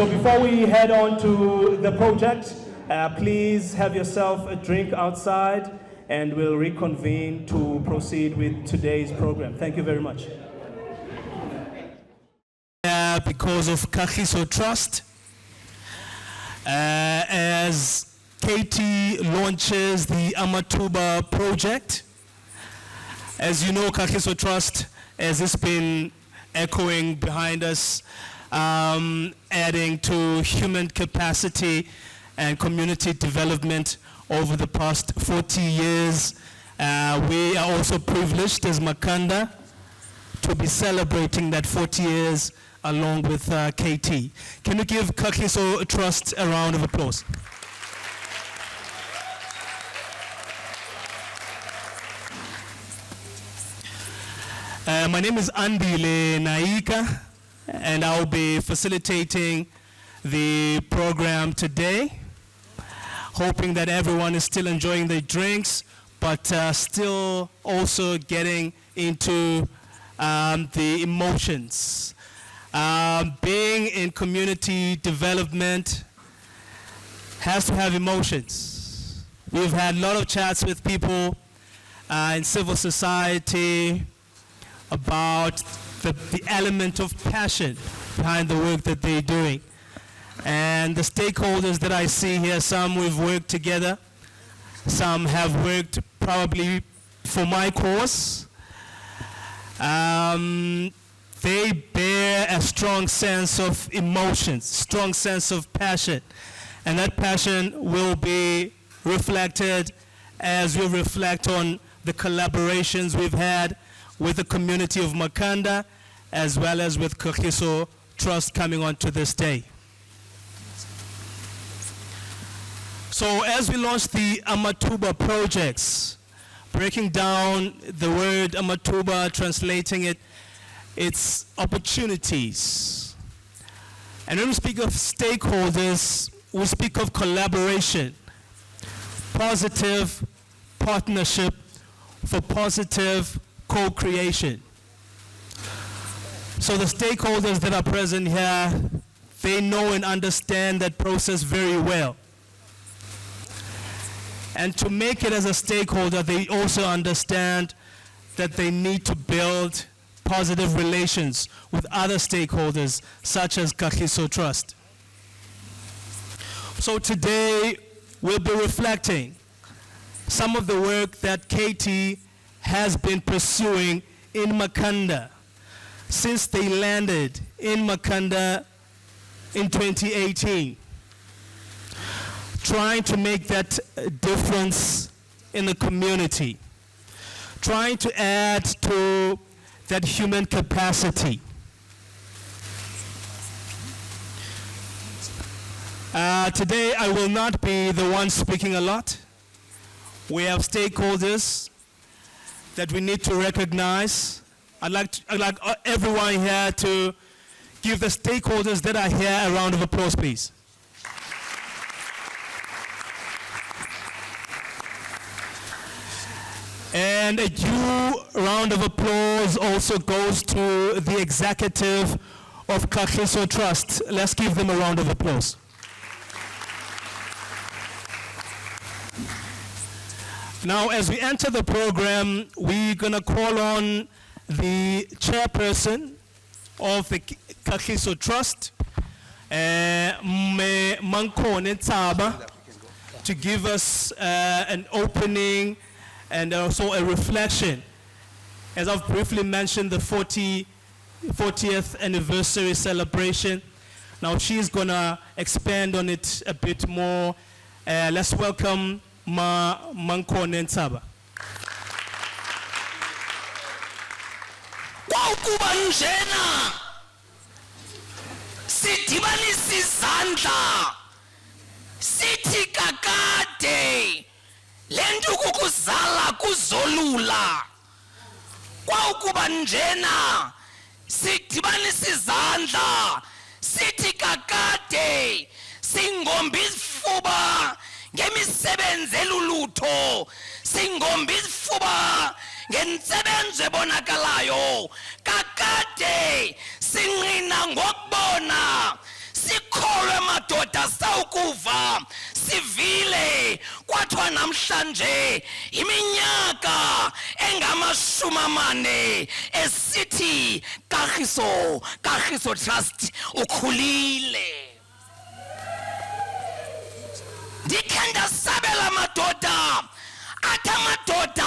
So before we head on to the project, please have yourself a drink outside and we'll reconvene to proceed with today's program. Thank you very much. Because of Kagiso Trust, as KT launches the Amathuba Project. As you know, Kagiso Trust, as it's been echoing behind us, adding to human capacity and community development over the past 40 years. We are also privileged as Makhanda to be celebrating that 40 years along with KT. Can you give Kagiso Trust a round of applause? My name is Andile Naika, and I'll be facilitating the program today, hoping that everyone is still enjoying their drinks, but still also getting into the emotions. Being in community development has to have emotions. We've had a lot of chats with people in civil society about the element of passion behind the work that they're doing. And the stakeholders that I see here, some we've worked together, some have worked probably for my cause. They bear a strong sense of emotions, strong sense of passion. And that passion will be reflected as we reflect on the collaborations we've had with the community of Makhanda, as well as with Kagiso Trust coming on to this day. So as we launch the Amathuba Projects, breaking down the word Amathuba, translating it, it's opportunities. And when we speak of stakeholders, we speak of collaboration, positive partnership for positive co-creation. So the stakeholders that are present here, they know and understand that process very well. And to make it as a stakeholder, they also understand that they need to build positive relations with other stakeholders, such as Kagiso Trust. So today, we'll be reflecting some of the work that KT has been pursuing in Makhanda since they landed in Makhanda in 2018. Trying to make that difference in the community, trying to add to that human capacity. Today, I will not be the one speaking a lot. We have stakeholders that we need to recognize. I'd like everyone here to give the stakeholders that are here a round of applause, please. And a due round of applause also goes to the executive of Kagiso Trust. Let's give them a round of applause. Now, as we enter the program, we're going to call on the chairperson of the Kagiso Trust, Makhanda, to give us an opening and also a reflection. As I've briefly mentioned, the 40th anniversary celebration. Now she's gonna expand on it a bit more. Let's welcome Makhanda. Kwaukubanjena sidibanisa izandla sithi kakade lento kukuzala kuzolula kwaukubanjena sidibanisa izandla sithi kakade singomba izifuba ngemisebenzi elulutho singomba izifuba ngensebenzo ebonakalayo kakade sinqina ngokubona sikho madoda sawukuva sivile kwathiwa namhlanje iminyaka engamashumamane esithi Kagiso Trust ukhulile. Ndikhe ndasabela madoda athi amadoda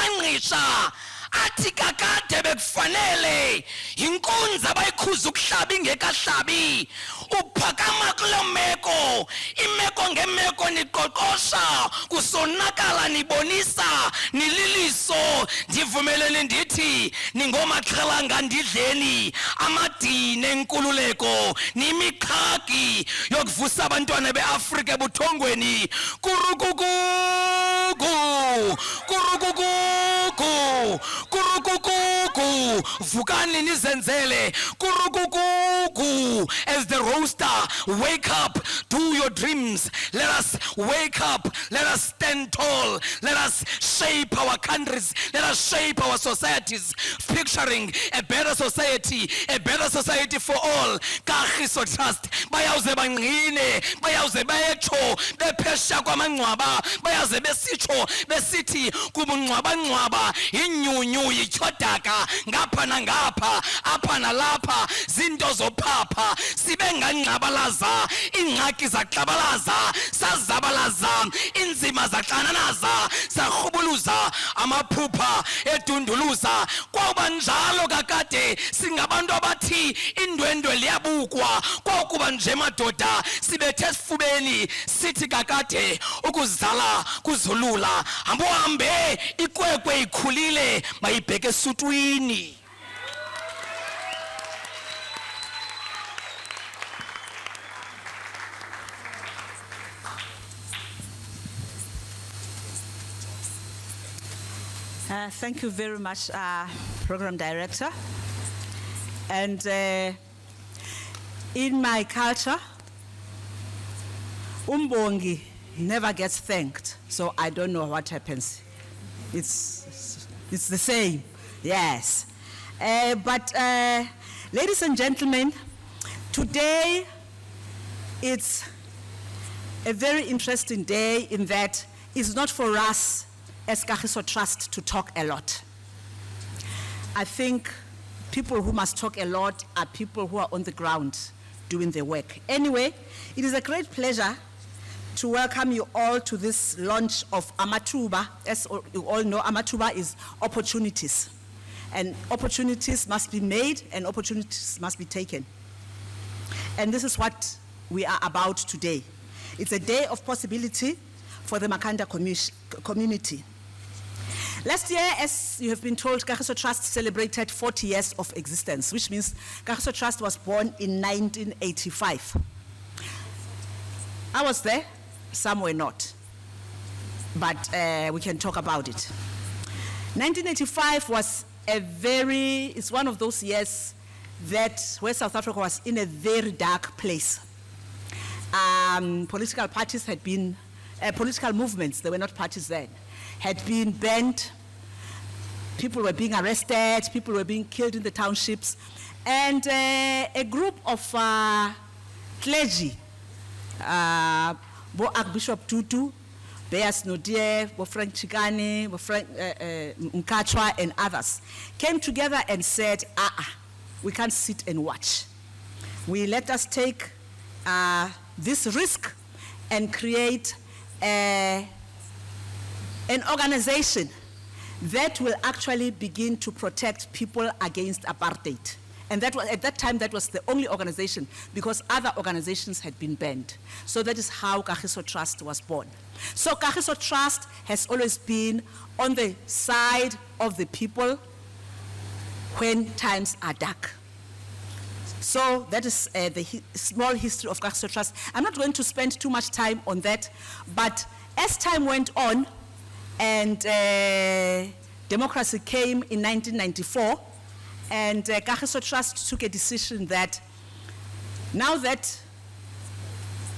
anqisha athi kakade bekufanele inkunzi abayikhuza ukuhlaba ingekahlabi uphakama kuloo meko imeko ngemeko niqoqosha kusonakala nibonisa nililiso. Ndivumelene ndithi ningomaxhalanga ndidleni amadini enkululeko nimiqhagi yokuvusa abantwana beAfrika ebuthongweni. Kurukuku vukani nizenzele kurukuku. As the roaster, wake up, do your dreams. Let us wake up, let us stand tall, let us shape our countries, let us shape our societies, picturing a better society for all. Kagiso Trust bayawuze bangqine, bayawuze bayetsho bephesha kwamangcwaba, bayaze besitsho besithi kubungcwabangcwaba inyunyu yityhodaka ngapha nangapha apha nalapha zinto zophapha sibe ngangcabalaza ingxaki zaxabalaza sazabalaza inzima zaxananaza sarhubuluza amaphupha edunduluza. Kwaba njalo kakade singabantu abathi indwendwe liyabukwa. Kwakuba nje madoda sibethe esifubeni sithi kakade ukuzala kuzolula hambe ikwekwe ikhulile mayibheke esutwini. Thank you very much, Program Director. And in my culture, umbongi never gets thanked, so I don't know what happens. It's the same, yes. But ladies and gentlemen, today it's a very interesting day in that it's not for us as Kagiso Trust to talk a lot. I think people who must talk a lot are people who are on the ground doing the work. Anyway, it is a great pleasure to welcome you all to this launch of Amathuba. As you all know, Amathuba is opportunities. And opportunities must be made and opportunities must be taken. And this is what we are about today. It's a day of possibility for the Makhanda community. Last year, as you have been told, Kagiso Trust celebrated 40 years of existence, which means Kagiso Trust was born in 1985. I was there, some were not, but we can talk about it. 1985 was it's one of those years where South Africa was in a very dark place. Political parties had been, political movements, they were not parties then, had been banned, people were being arrested, people were being killed in the townships, and a group of clergy, Bo Archbishop Tutu, Beas Nodie, Bo Frank Chikane, Bo Frank Mkachwa, and others, came together and said, we can't sit and watch. Let us take this risk and create an organization that will actually begin to protect people against apartheid. And that was, at that time, that was the only organization because other organizations had been banned. So that is how Kagiso Trust was born. So Kagiso Trust has always been on the side of the people when times are dark. So that is the small history of Kagiso Trust. I'm not going to spend too much time on that, but as time went on and democracy came in 1994, and Kagiso Trust took a decision that now that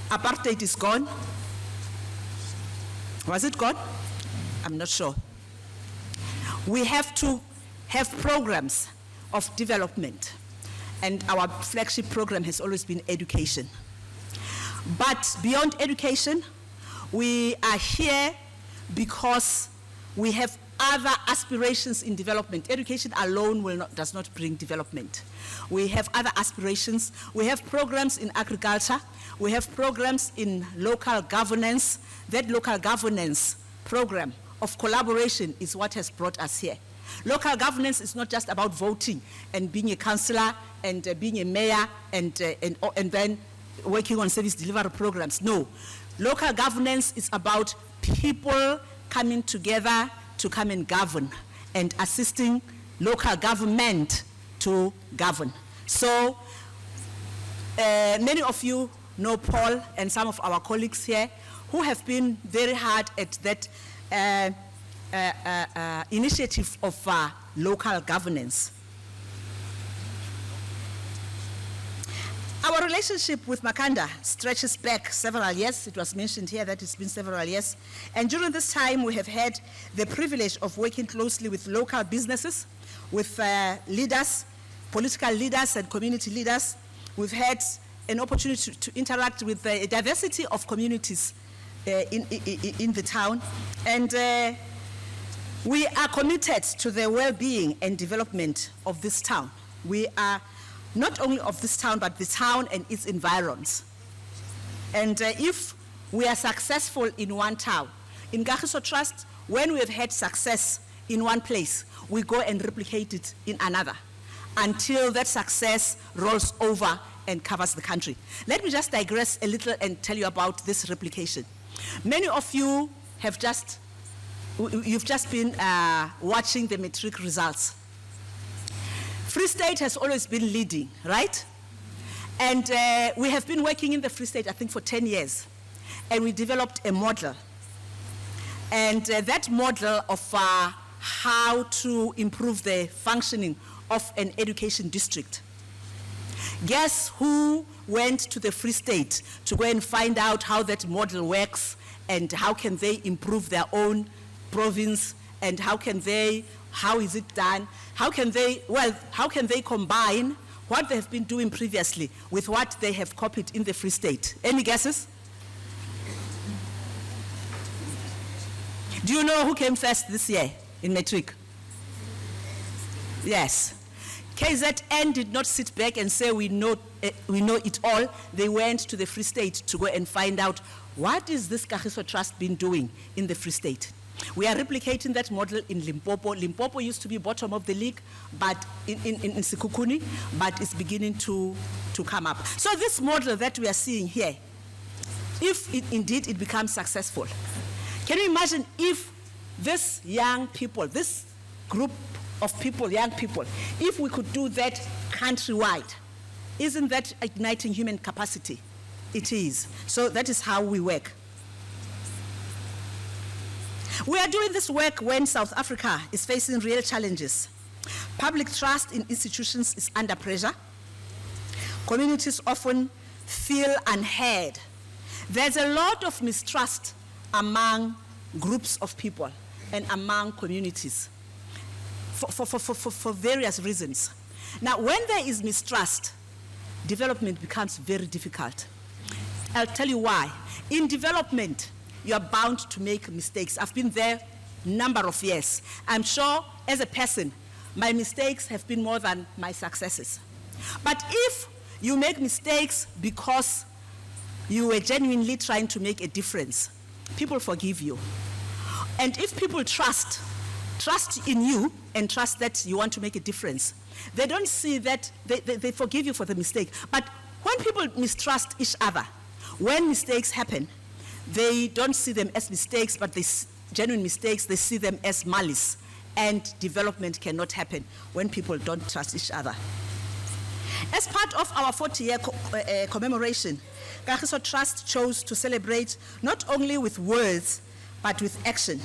apartheid is gone, was it gone? I'm not sure. We have to have programs of development, and our flagship program has always been education. But beyond education, we are here because we have other aspirations in development. Education alone does not bring development. We have other aspirations. We have programs in agriculture. We have programs in local governance. That local governance program of collaboration is what has brought us here. Local governance is not just about voting and being a councillor and being a mayor and then working on service delivery programs. No. Local governance is about people coming together to come and govern and assisting local government to govern. So many of you know Paul and some of our colleagues here who have been very hard at that initiative of local governance. Our relationship with Makhanda stretches back several years. It was mentioned here that it's been several years. And during this time, we have had the privilege of working closely with local businesses, with leaders, political leaders and community leaders. We've had an opportunity to interact with a diversity of communities in the town. And we are committed to the well-being and development of this town. We are not only of this town, but the town and its environs. And if we are successful in one town, in Kagiso Trust, when we have had success in one place, we go and replicate it in another until that success rolls over and covers the country. Let me just digress a little and tell you about this replication. Many of you have you've just been watching the matric results. Free State has always been leading, right? And we have been working in the Free State, I think, for 10 years. And we developed a model. And that model of how to improve the functioning of an education district. Guess who went to the Free State to go and find out how that model works and how can they improve their own province and how is it done? How can they combine what they have been doing previously with what they have copied in the Free State? Any guesses? Do you know who came first this year in matric? Yes. KZN did not sit back and say we know it all. They went to the Free State to go and find out what is this Kagiso Trust been doing in the Free State. We are replicating that model in Limpopo. Limpopo used to be bottom of the league, but in Sekhukhune, but it's beginning to come up. So this model that we are seeing here, if indeed it becomes successful, can you imagine if this young people, this group of people, young people, if we could do that countrywide? Isn't that igniting human capacity? It is. So that is how we work. We are doing this work when South Africa is facing real challenges. Public trust in institutions is under pressure. Communities often feel unheard. There's a lot of mistrust among groups of people and among communities for various reasons. Now, when there is mistrust, development becomes very difficult. I'll tell you why. In development, you are bound to make mistakes. I've been there a number of years. I'm sure as a person, my mistakes have been more than my successes. But if you make mistakes because you were genuinely trying to make a difference, people forgive you. And if people trust in you and trust that you want to make a difference, they don't see that, they forgive you for the mistake. But when people mistrust each other, when mistakes happen, they don't see them as mistakes, but genuine mistakes, they see them as malice. And development cannot happen when people don't trust each other. As part of our 40-year commemoration, Kagiso Trust chose to celebrate not only with words, but with action.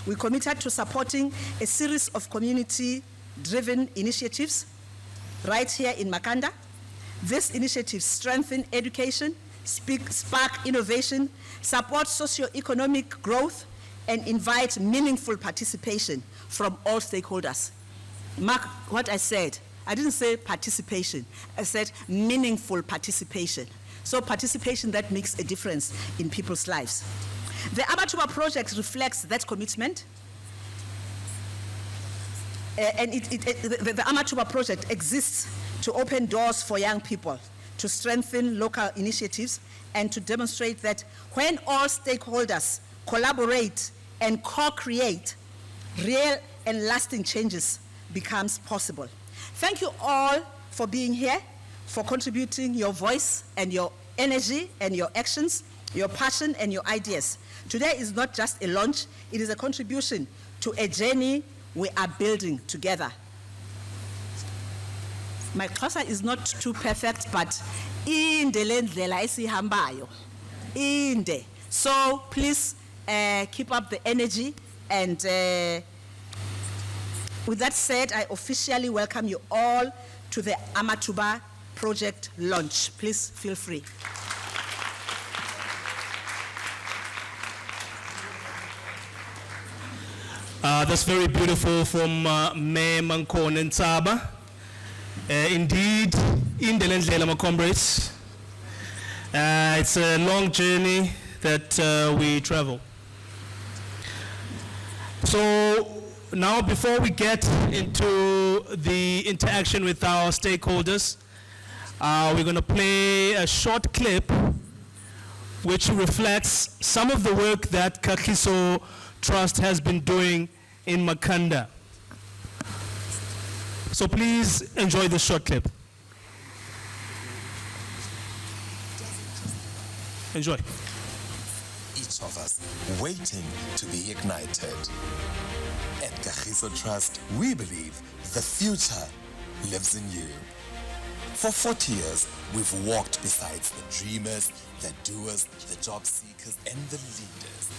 We committed to supporting a series of community-driven initiatives right here in Makhanda. These initiatives strengthen education, spark innovation, support socio-economic growth, and invite meaningful participation from all stakeholders. Mark what I said. I didn't say participation. I said meaningful participation. So participation that makes a difference in people's lives. The Amathuba Project reflects that commitment. And the Amathuba Project exists to open doors for young people, to strengthen local initiatives, and to demonstrate that when all stakeholders collaborate and co-create, real and lasting changes becomes possible. Thank you all for being here, for contributing your voice and your energy and your actions, your passion and your ideas. Today is not just a launch, it is a contribution to a journey we are building together. My Xhosa is not too perfect, but inde le ndlela esihambayo. Inde. So please keep up the energy, and with that said, I officially welcome you all to the Amathuba Project Launch. Please feel free. That's very beautiful from Mayor Mankona Ntaba. Indeed, in the Lendlela, my comrades, it's a long journey that we travel. So now, before we get into the interaction with our stakeholders, we're going to play a short clip which reflects some of the work that Kagiso Trust has been doing in Makhanda. So please enjoy this short clip. Enjoy. Each of us waiting to be ignited. At Kagiso Trust, we believe the future lives in you. For 40 years, we've walked beside the dreamers, the doers, the job seekers, and the leaders.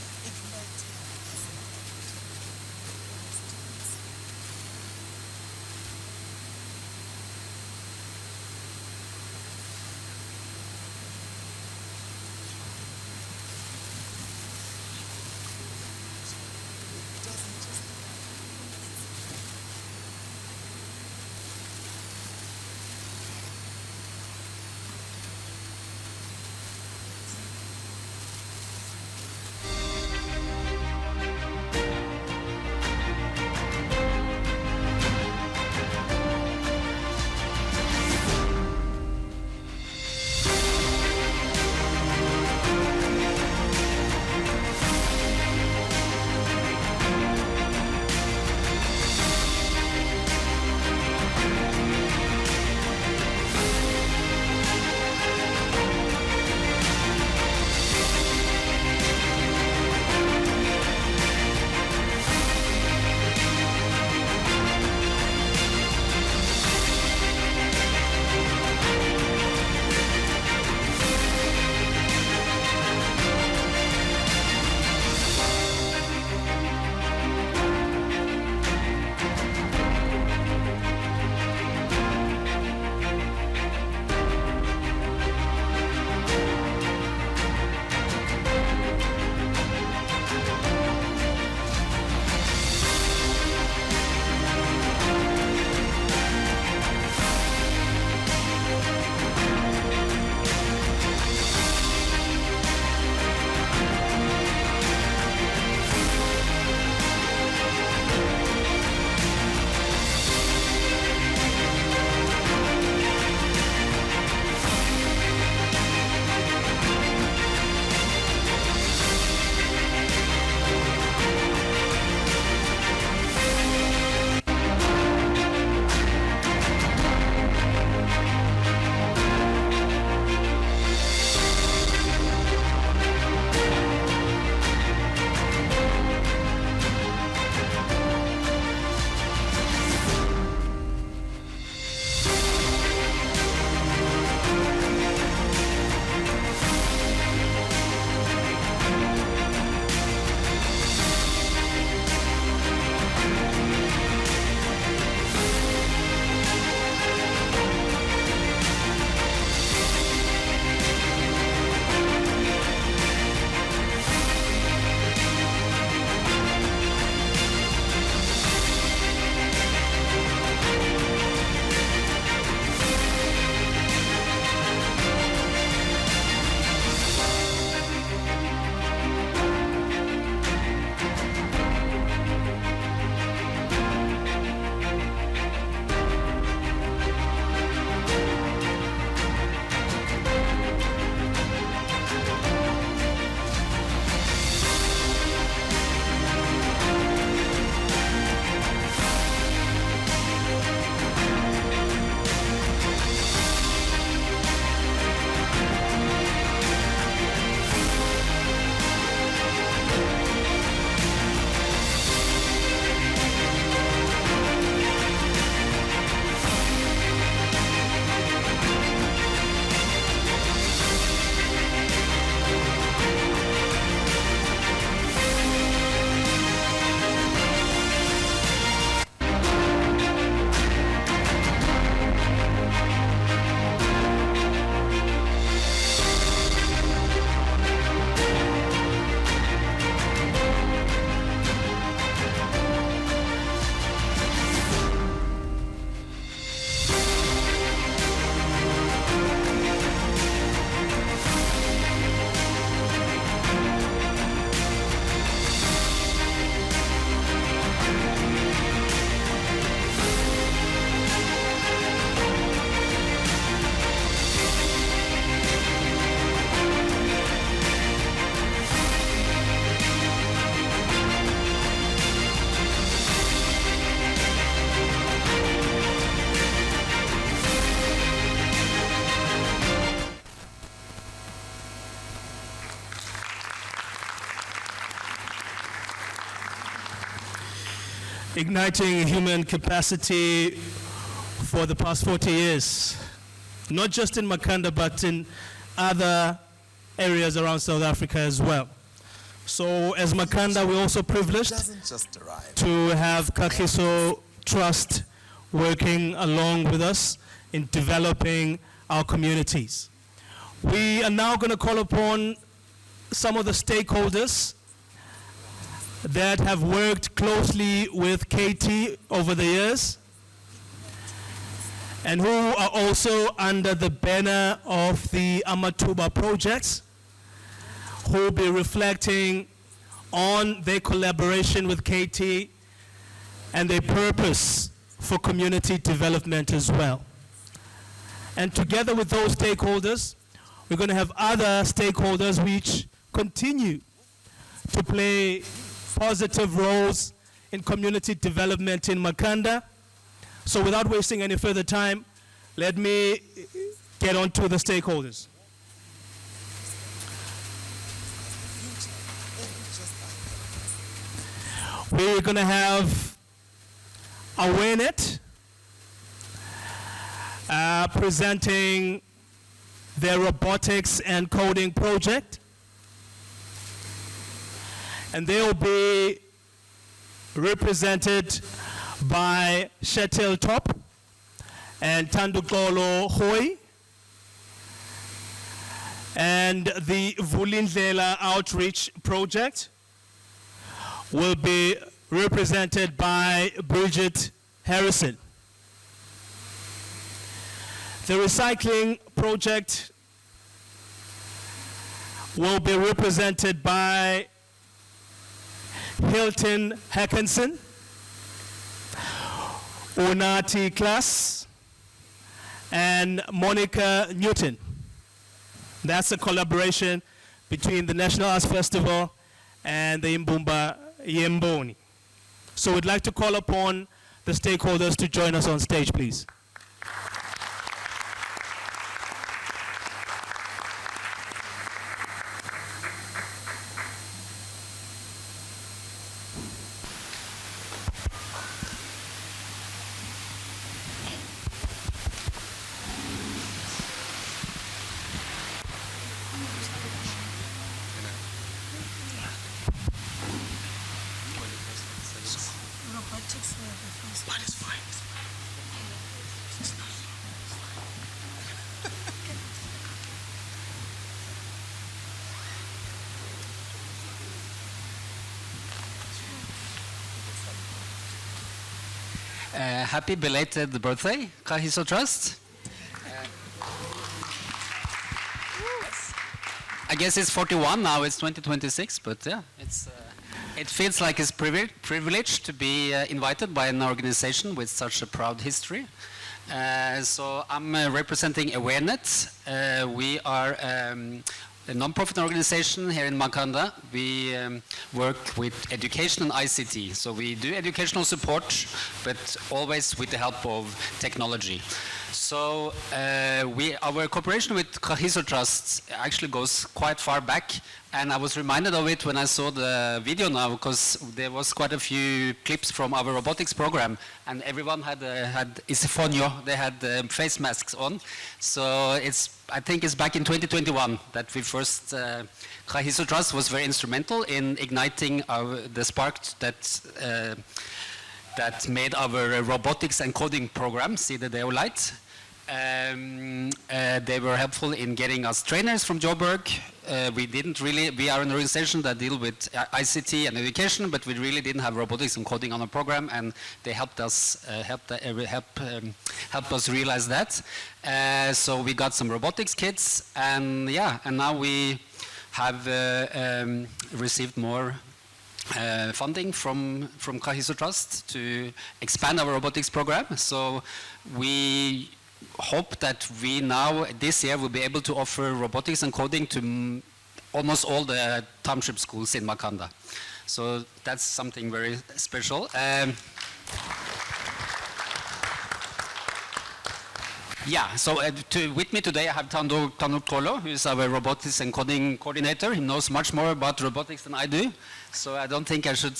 igniting human capacity for the past 40 years, not just in Makhanda, but in other areas around South Africa as well. So as Makhanda, we're also privileged Doesn't just arrive. to have Kagiso Trust working along with us in developing our communities. We are now going to call upon some of the stakeholders that have worked closely with KT over the years and who are also under the banner of the Amathuba Projects, who will be reflecting on their collaboration with KT and their purpose for community development as well. And together with those stakeholders, we're going to have other stakeholders which continue to play positive roles in community development in Makhanda. So without wasting any further time, let me get on to the stakeholders. We're going to have Awanet presenting their robotics and coding project. And they will be represented by Shetel Top and Tandukolo Hoy. And the Vulindlela Outreach Project will be represented by Bridget Harrison. The recycling project will be represented by Hilton Hackinson, Unati Klaas, and Monica Newton. That's a collaboration between the National Arts Festival and the Imbumba Yemboni. So we'd like to call upon the stakeholders to join us on stage, please. Happy belated birthday, Kagiso Trust. I guess it's 41 now, it's 2026, but yeah, it feels like it's privilege to be invited by an organization with such a proud history. So I'm representing AwareNet. We are a non-profit organization here in Makhanda. We work with education and ICT. So we do educational support, but always with the help of technology. So our cooperation with Kagiso Trust actually goes quite far back, and I was reminded of it when I saw the video now, because there was quite a few clips from our robotics program, and everyone had isifonyo, they had face masks on. So I think it's back in 2021 that we first, Kagiso Trust was very instrumental in igniting the spark that made our robotics and coding program see the day of light. They were helpful in getting us trainers from Joburg. We are an organization that deal with ICT and education, but we really didn't have robotics and coding on our program, and they helped us help us realize that. So we got some robotics kits, and now we have received more funding from Kagiso Trust to expand our robotics program. So we hope that we now, this year, will be able to offer robotics and coding to almost all the township schools in Makhanda. So that's something very special. So with me today I have Tanu Kolo, who is our robotics and coding coordinator. He knows much more about robotics than I do, so I don't think I should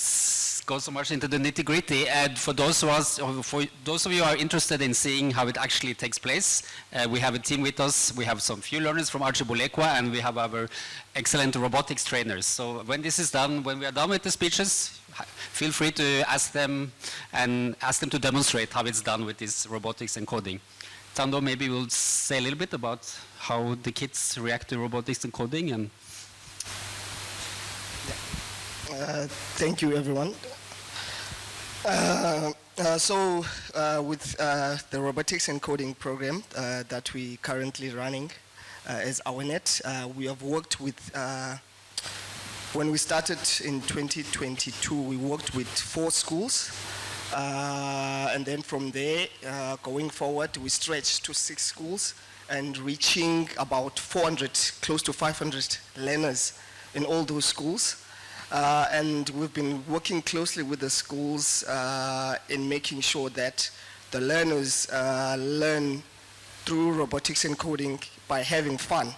go so much into the nitty-gritty. And for those of you who are interested in seeing how it actually takes place, we have a team with us. We have some few learners from Archibulekwa, and we have our excellent robotics trainers. So when this is done, when we are done with the speeches, feel free to ask them to demonstrate how it's done with this robotics and coding. Tando, maybe we'll say a little bit about how the kids react to robotics and coding. And thank you, everyone. With the robotics and coding program that we currently running as AWANET, we have worked with, when we started in 2022, we worked with 4 schools. And then from there, going forward, we stretched to 6 schools and reaching about 400, close to 500 learners in all those schools. And we've been working closely with the schools in making sure that the learners learn through robotics and coding by having fun.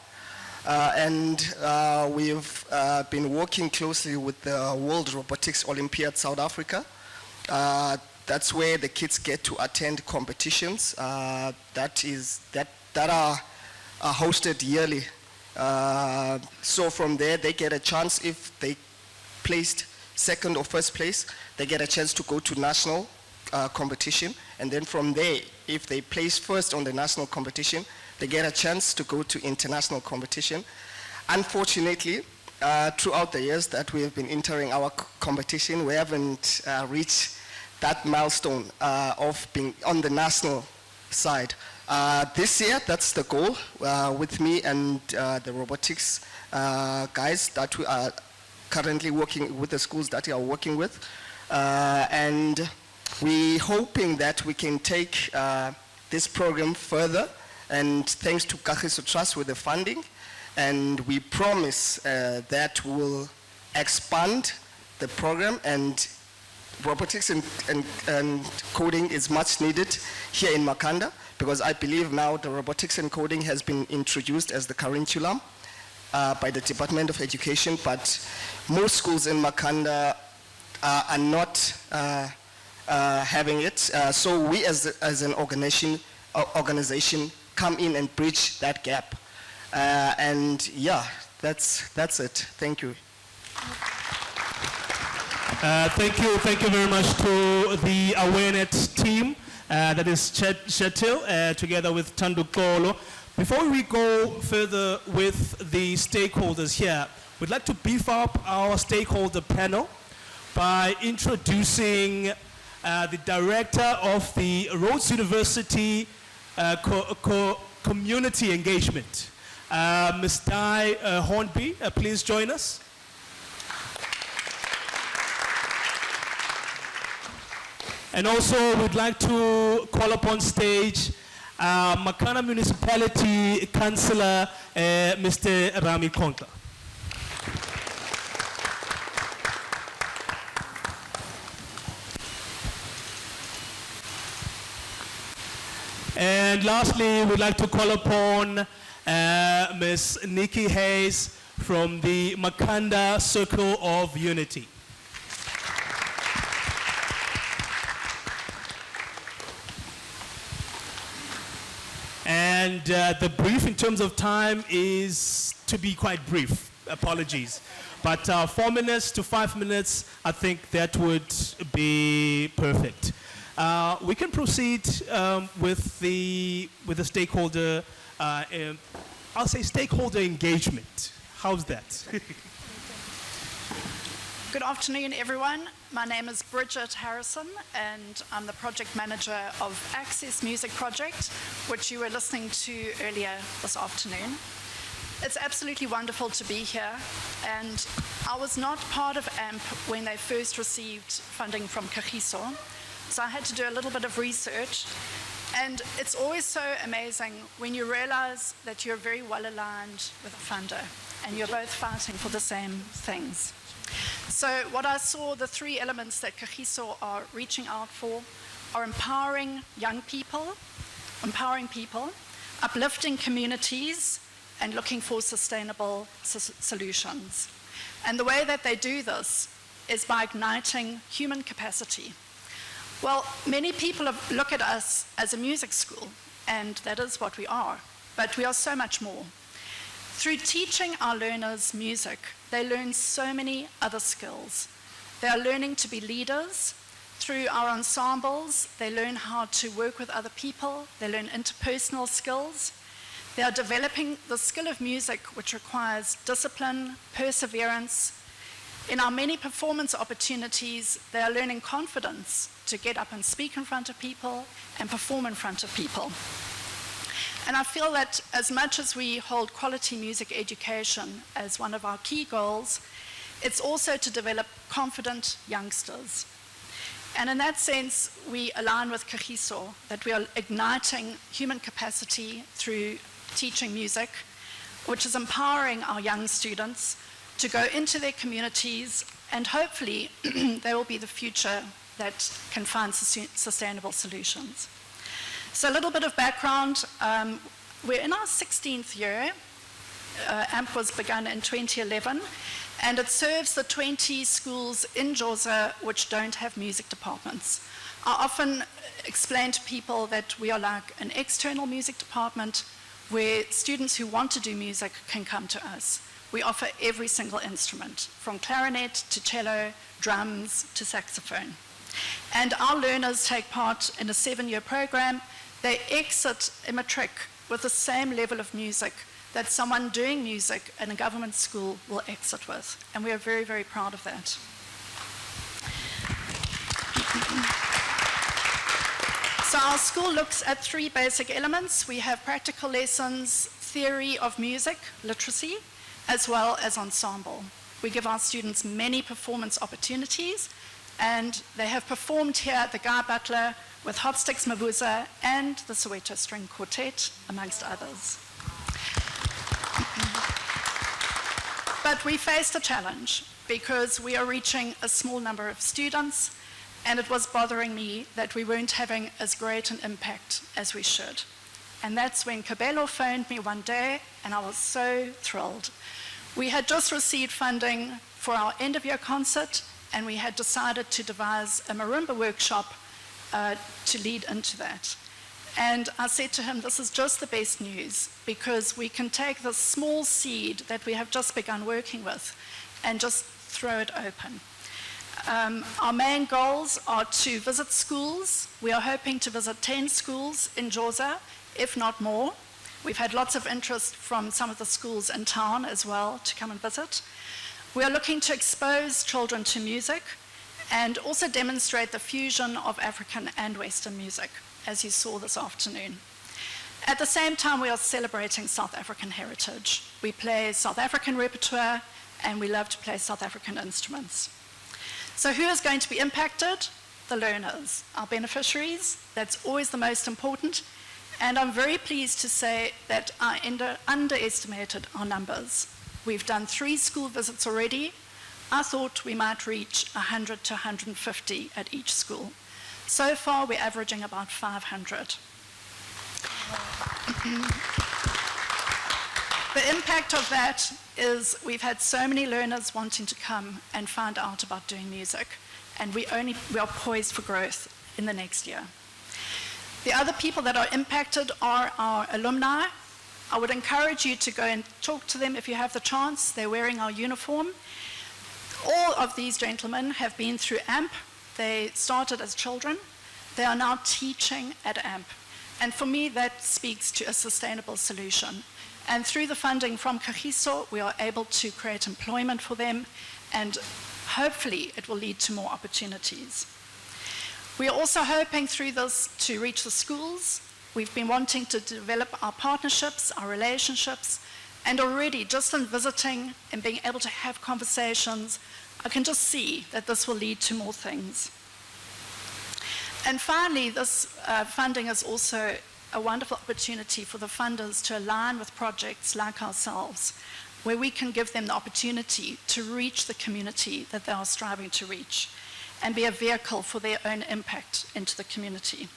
We've been working closely with the World Robotics Olympiad South Africa. That's where the kids get to attend competitions that are hosted yearly. So from there, they get a chance, if they placed second or first place, they get a chance to go to national competition. And then from there, if they place first on the national competition, they get a chance to go to international competition. Unfortunately, throughout the years that we have been entering our competition, we haven't reached that milestone of being on the national side. This year, that's the goal with me and the robotics guys that we are currently working with, the schools that we are working with. And we're hoping that we can take this program further, and thanks to Kagiso Trust with the funding. And we promise that we'll expand the program, and robotics and coding is much needed here in Makhanda, because I believe now the robotics and coding has been introduced as the curriculum by the Department of Education, but most schools in Makhanda are not having it. So we as an organization come in and bridge that gap. And yeah, that's it. Thank you. Thank you very much to the AWANET team, that is Shetil, together with Tandu Kolo. Before we go further with the stakeholders here, we'd like to beef up our stakeholder panel by introducing the director of the Rhodes University Community Engagement, Ms. Di Hornby. Please join us. And also, we'd like to call upon stage Makhanda Municipality Councillor, Mr. Rami Konta. And lastly, we'd like to call upon Ms. Nikki Hayes from the Makhanda Circle of Unity. And the brief in terms of time is to be quite brief. Apologies. But 4 minutes to 5 minutes, I think that would be perfect. We can proceed with the stakeholder, I'll say stakeholder engagement. How's that? Good afternoon, everyone. My name is Bridget Harrison, and I'm the project manager of Access Music Project, which you were listening to earlier this afternoon. It's absolutely wonderful to be here, and I was not part of AMP when they first received funding from Kagiso, so I had to do a little bit of research. And it's always so amazing when you realize that you're very well aligned with a funder, and you're both fighting for the same things. So what I saw, the 3 elements that Kagiso are reaching out for are empowering young people, uplifting communities, and looking for sustainable solutions. And the way that they do this is by igniting human capacity. Well, many people look at us as a music school, and that is what we are, but we are so much more. Through teaching our learners music, they learn so many other skills. They are learning to be leaders. Through our ensembles, they learn how to work with other people. They learn interpersonal skills. They are developing the skill of music, which requires discipline, perseverance. In our many performance opportunities, they are learning confidence to get up and speak in front of people and perform in front of people. And I feel that as much as we hold quality music education as one of our key goals, it's also to develop confident youngsters. And in that sense, we align with Kagiso, that we are igniting human capacity through teaching music, which is empowering our young students to go into their communities, and hopefully they will be the future that can find sustainable solutions. So a little bit of background. We're in our 16th year. AMP was begun in 2011, and it serves the 20 schools in Xhosa which don't have music departments. I often explain to people that we are like an external music department where students who want to do music can come to us. We offer every single instrument, from clarinet to cello, drums to saxophone. And our learners take part in a 7-year program. They exit a matric with the same level of music that someone doing music in a government school will exit with. And we are very, very proud of that. So our school looks at 3 basic elements. We have practical lessons, theory of music, literacy, as well as ensemble. We give our students many performance opportunities, and they have performed here at the Guy Butler with Hot Sticks Mabuza and the Soweto String Quartet, amongst others. But we faced a challenge because we are reaching a small number of students, and it was bothering me that we weren't having as great an impact as we should. And that's when Kabelo phoned me one day, and I was so thrilled. We had just received funding for our end-of-year concert, and we had decided to devise a marimba workshop to lead into that. And I said to him, this is just the best news, because we can take this small seed that we have just begun working with and just throw it open. Our main goals are to visit schools. We are hoping to visit 10 schools in Xhosa, if not more. We've had lots of interest from some of the schools in town as well to come and visit. We are looking to expose children to music and also demonstrate the fusion of African and Western music, as you saw this afternoon. At the same time, we are celebrating South African heritage. We play South African repertoire, and we love to play South African instruments. So who is going to be impacted? The learners, our beneficiaries. That's always the most important. And I'm very pleased to say that I underestimated our numbers. We've done 3 school visits already. I thought we might reach 100 to 150 at each school. So far, we're averaging about 500. The impact of that is we've had so many learners wanting to come and find out about doing music, and we are poised for growth in the next year. The other people that are impacted are our alumni. I would encourage you to go and talk to them if you have the chance. They're wearing our uniform. All of these gentlemen have been through AMP. They started as children. They are now teaching at AMP. And for me, that speaks to a sustainable solution. And through the funding from Kagiso, we are able to create employment for them, and hopefully it will lead to more opportunities. We are also hoping through this to reach the schools. We've been wanting to develop our partnerships, our relationships, and already just in visiting and being able to have conversations, I can just see that this will lead to more things. And finally, this funding is also a wonderful opportunity for the funders to align with projects like ourselves, where we can give them the opportunity to reach the community that they are striving to reach and be a vehicle for their own impact into the community.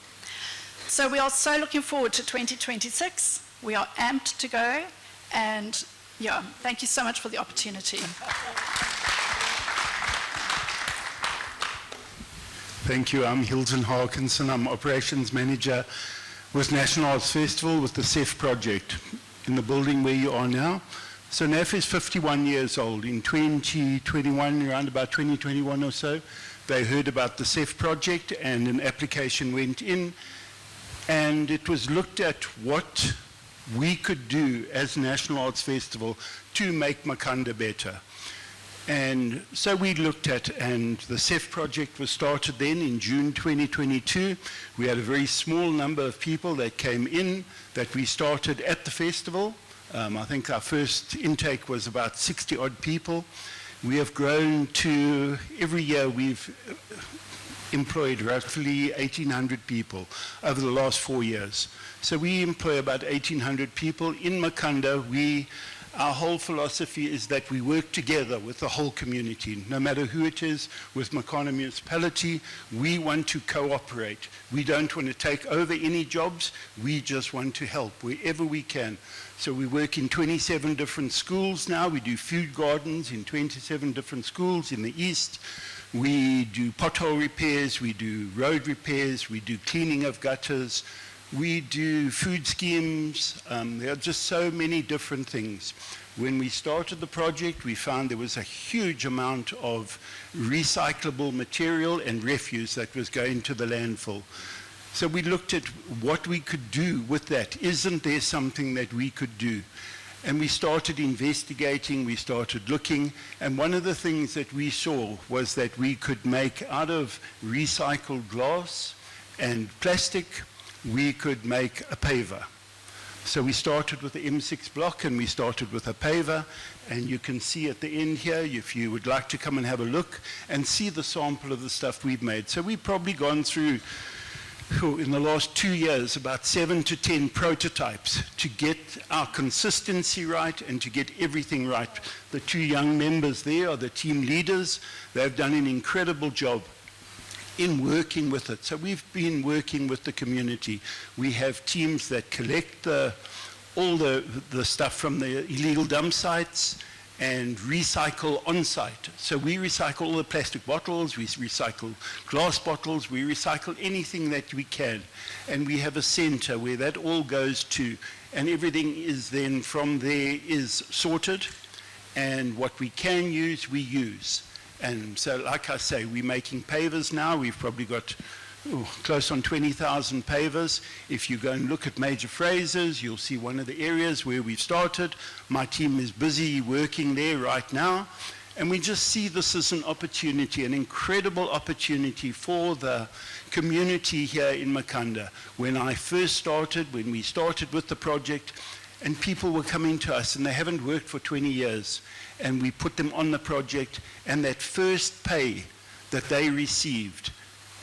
So we are so looking forward to 2026. We are amped to go, and yeah, thank you so much for the opportunity. Thank you. I'm Hilton Harkinson. I'm Operations Manager with National Arts Festival with the CEF project in the building where you are now. So NAF is 51 years old. In 2021, around about 2021 or so, they heard about the CEF project and an application went in, and it was looked at what we could do as National Arts Festival to make Makhanda better. And so we looked at, and the CEF project was started then in June 2022. We had a very small number of people that came in that we started at the festival. I think our first intake was about 60 odd people. We have grown to, every year we've employed roughly 1,800 people over the last 4 years. So we employ about 1,800 people. In Makhanda, our whole philosophy is that we work together with the whole community, no matter who it is. With Makhanda municipality, we want to cooperate. We don't want to take over any jobs. We just want to help wherever we can. So we work in 27 different schools now. We do food gardens in 27 different schools in the east. We do pothole repairs, we do road repairs, we do cleaning of gutters, we do food schemes. There are just so many different things. When we started the project, we found there was a huge amount of recyclable material and refuse that was going to the landfill. So we looked at what we could do with that. Isn't there something that we could do? And we started investigating, we started looking, and one of the things that we saw was that we could make, out of recycled glass and plastic, we could make a paver. So we started with the M6 block and we started with a paver, and you can see at the end here, if you would like to come and have a look and see the sample of the stuff we've made. So we've probably gone through, in the last 2 years, about 7 to 10 prototypes to get our consistency right and to get everything right. The 2 young members there are the team leaders. They've done an incredible job in working with it. So we've been working with the community. We have teams that collect all the stuff from the illegal dump sites and recycle on site. So we recycle all the plastic bottles, we recycle glass bottles, we recycle anything that we can. And we have a center where that all goes to, and everything is then from there is sorted, and what we can use, we use. And so, like I say, we're making pavers now. We've probably got close on 20,000 pavers. If you go and look at Major Fraser's, you'll see one of the areas where we've started. My team is busy working there right now. And we just see this as an opportunity, an incredible opportunity for the community here in Makhanda. When I first started, when we started with the project, and people were coming to us and they haven't worked for 20 years, and we put them on the project, and that first pay that they received,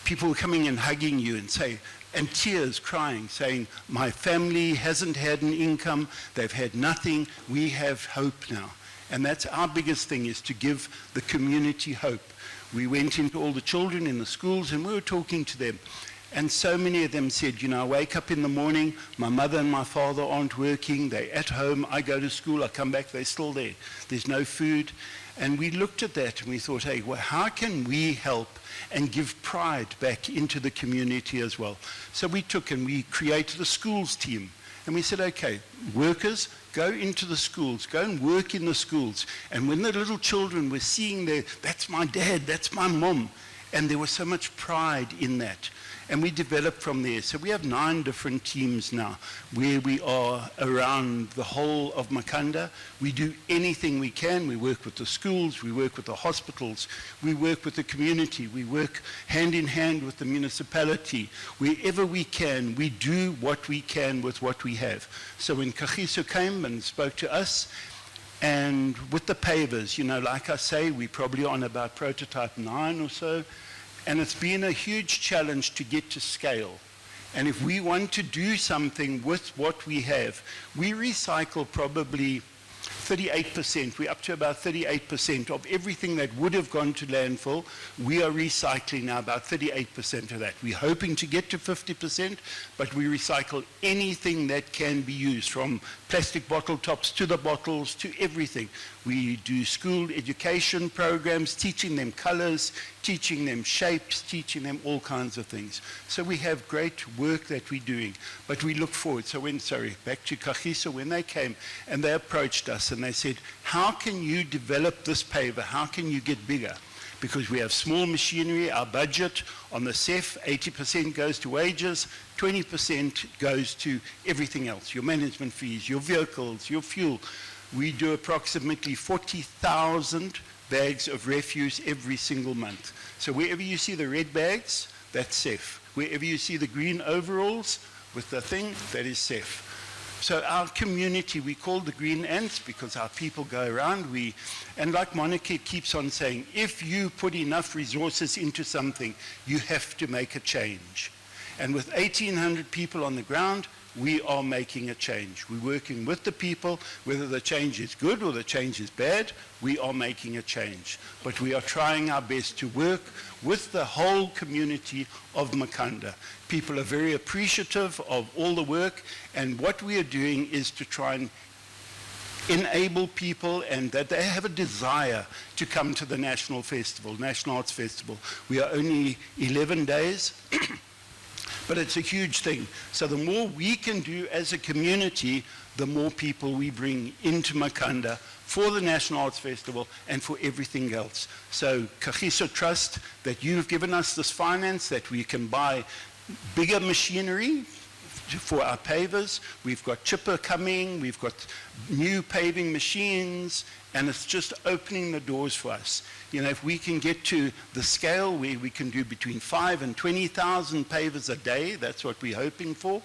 people were coming and hugging you and and tears crying, saying, my family hasn't had an income, they've had nothing, we have hope now. And that's our biggest thing, is to give the community hope. We went into all the children in the schools and we were talking to them. And so many of them said, I wake up in the morning, my mother and my father aren't working, they're at home, I go to school, I come back, they're still there. There's no food. And we looked at that and we thought, hey, well, how can we help and give pride back into the community as well? So we took and we created a schools team. And we said, okay, workers, go into the schools, go and work in the schools. And when the little children were seeing that's my dad, that's my mom, and there was so much pride in that. And we developed from there. So we have 9 different teams now where we are around the whole of Makhanda. We do anything we can. We work with the schools, we work with the hospitals, we work with the community, we work hand in hand with the municipality. Wherever we can, we do what we can with what we have. So when Kagiso came and spoke to us, and with the pavers, like I say, we're probably on about prototype 9 or so. And it's been a huge challenge to get to scale. And if we want to do something with what we have, we recycle probably 38%. We're up to about 38% of everything that would have gone to landfill. We are recycling now about 38% of that. We're hoping to get to 50%, but we recycle anything that can be used, from plastic bottle tops to the bottles to everything. We do school education programs, teaching them colors, teaching them shapes, teaching them all kinds of things. So we have great work that we're doing, but we look forward. So back to Kagiso, when they came and they approached us and they said, how can you develop this paver? How can you get bigger? Because we have small machinery, our budget on the CEF, 80% goes to wages, 20% goes to everything else, your management fees, your vehicles, your fuel. We do approximately 40,000 bags of refuse every single month. So wherever you see the red bags, that's CEF. Wherever you see the green overalls with the thing, that is CEF. So our community, we call the green ants because our people go around. And like Monica keeps on saying, if you put enough resources into something, you have to make a change. And with 1,800 people on the ground, we are making a change. We're working with the people, whether the change is good or the change is bad, we are making a change. But we are trying our best to work with the whole community of Makhanda. People are very appreciative of all the work, and what we are doing is to try and enable people and that they have a desire to come to the National Festival, National Arts Festival. We are only 11 days. But it's a huge thing. So the more we can do as a community, the more people we bring into Makhanda for the National Arts Festival and for everything else. So Kagiso Trust, that you've given us this finance, that we can buy bigger machinery for our pavers. We've got chipper coming, we've got new paving machines, and it's just opening the doors for us. You know, if we can get to the scale where we can do between 5,000 and 20,000 pavers a day, that's what we're hoping for,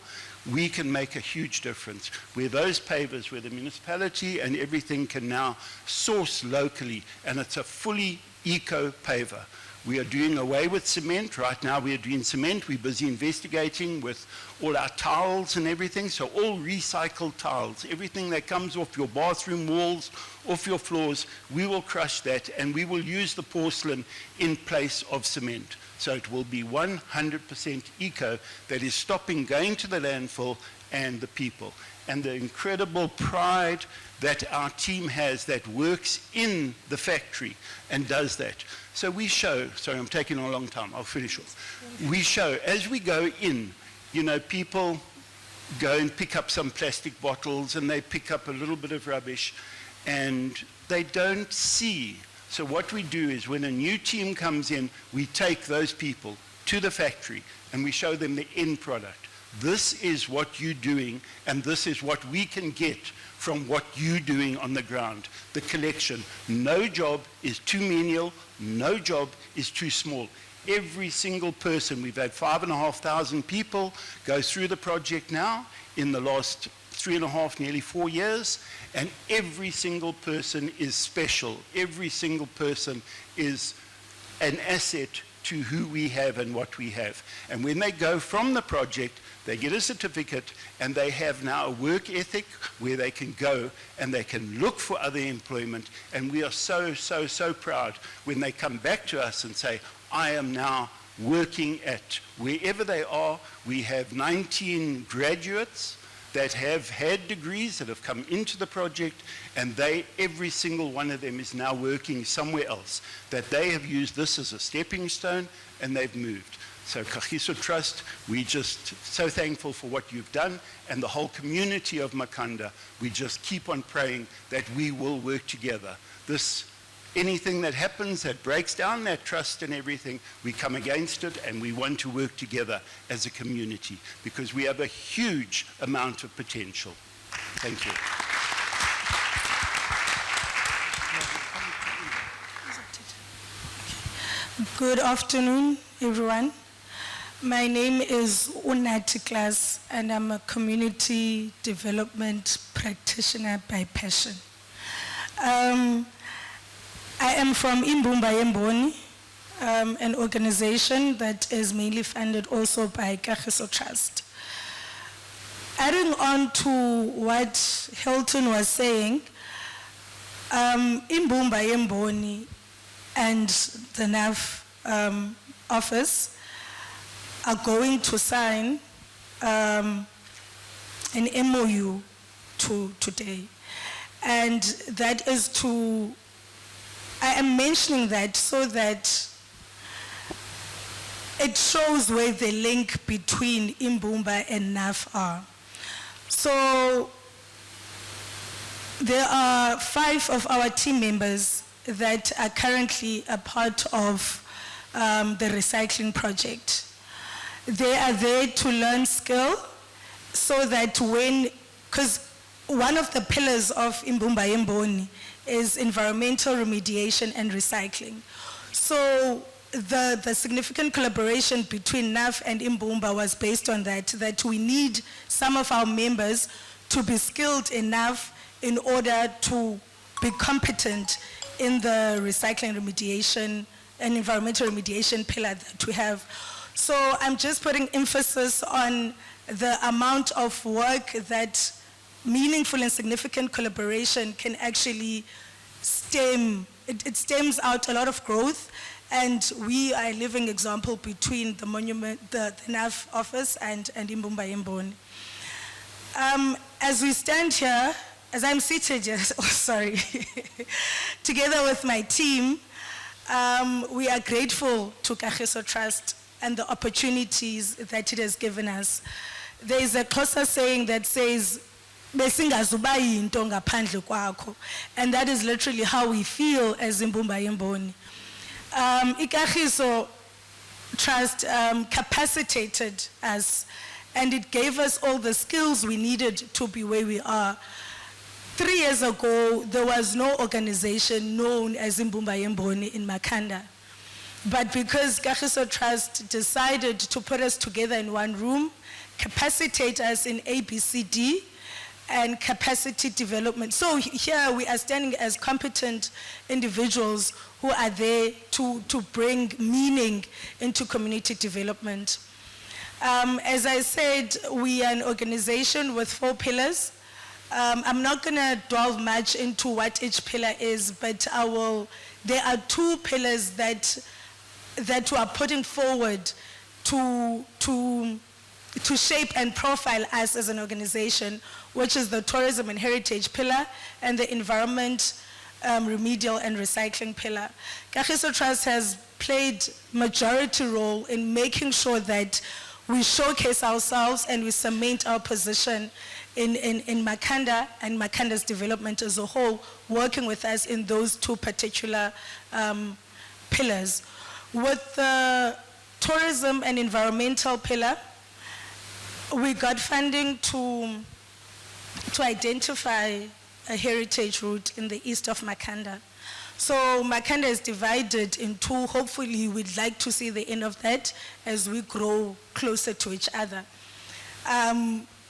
we can make a huge difference. Where those pavers, where the municipality and everything can now source locally, and it's a fully eco paver. We are doing away with cement. Right now we are doing cement. We're busy investigating with all our tiles and everything. So all recycled tiles, everything that comes off your bathroom walls, off your floors, we will crush that and we will use the porcelain in place of cement. So it will be 100% eco, that is stopping going to the landfill and the people. And the incredible pride that our team has that works in the factory and does that. So we show, sorry, I'm taking a long time, I'll finish off. We show, as we go in, you know, people go and pick up some plastic bottles and they pick up a little bit of rubbish and they don't see. So what we do is when a new team comes in, we take those people to the factory and we show them the end product. This is what you're doing, and this is what we can get from what you're doing on the ground. The collection. No job is too menial, no job is too small. Every single person, we've had 5,500 people go through the project now in the last 3.5, nearly 4 years, and every single person is special. Every single person is an asset to who we have and what we have. And when they go from the project, they get a certificate and they have now a work ethic where they can go and they can look for other employment. And we are so, so, so proud when they come back to us and say, I am now working at wherever they are. We have 19 graduates that have had degrees that have come into the project, and every single one of them is now working somewhere else, that they have used this as a stepping stone and they've moved. So Kagiso Trust, we're just so thankful for what you've done, and the whole community of Makhanda, we just keep on praying that we will work together. Anything that happens that breaks down that trust and everything, we come against it, and we want to work together as a community because we have a huge amount of potential. Thank you. Good afternoon, everyone. My name is Unati Klas, and I'm a community development practitioner by passion. I am from Imbumba Yemboni, an organization that is mainly funded also by Kagiso Trust. Adding on to what Hilton was saying, Imbumba Yemboni and the NAF office are going to sign an MOU today. And that is to, I am mentioning that so that it shows where the link between Imbumba and NAF are. So there are 5 of our team members that are currently a part of the recycling project. They are there to learn skill so that because one of the pillars of Imbumba Yemboni is environmental remediation and recycling. So the significant collaboration between NAF and Imbumba was based on that we need some of our members to be skilled enough in order to be competent in the recycling remediation and environmental remediation pillar that we have. So I'm just putting emphasis on the amount of work that meaningful and significant collaboration can actually stem. It stems out a lot of growth, and we are a living example between the monument, the NAF office and Imbumba Yemboni. As we stand here, as I'm seated here, together with my team, we are grateful to Kagiso Trust and the opportunities that it has given us. There is a Xhosa saying that says, "Besingazuba yinto ngaphandle kwakho," and that is literally how we feel as Imbumba Yemboni. Kagiso Trust capacitated us, and it gave us all the skills we needed to be where we are. 3 years ago, there was no organization known as Imbumba Yemboni in Makhanda. But because Kagiso Trust decided to put us together in one room, capacitate us in ABCD and capacity development. So here we are standing as competent individuals who are there to bring meaning into community development. As I said, we are an organization with 4 pillars. I'm not going to delve much into what each pillar is, but there are 2 pillars that we are putting forward to shape and profile us as an organization, which is the tourism and heritage pillar and the environment, remedial and recycling pillar. Kagiso Trust has played majority role in making sure that we showcase ourselves and we cement our position in Makhanda and Makhanda's development as a whole, working with us in those 2 particular pillars. With the tourism and environmental pillar, we got funding to identify a heritage route in the east of Makhanda. So Makhanda is divided in 2. Hopefully we'd like to see the end of that as we grow closer to each other.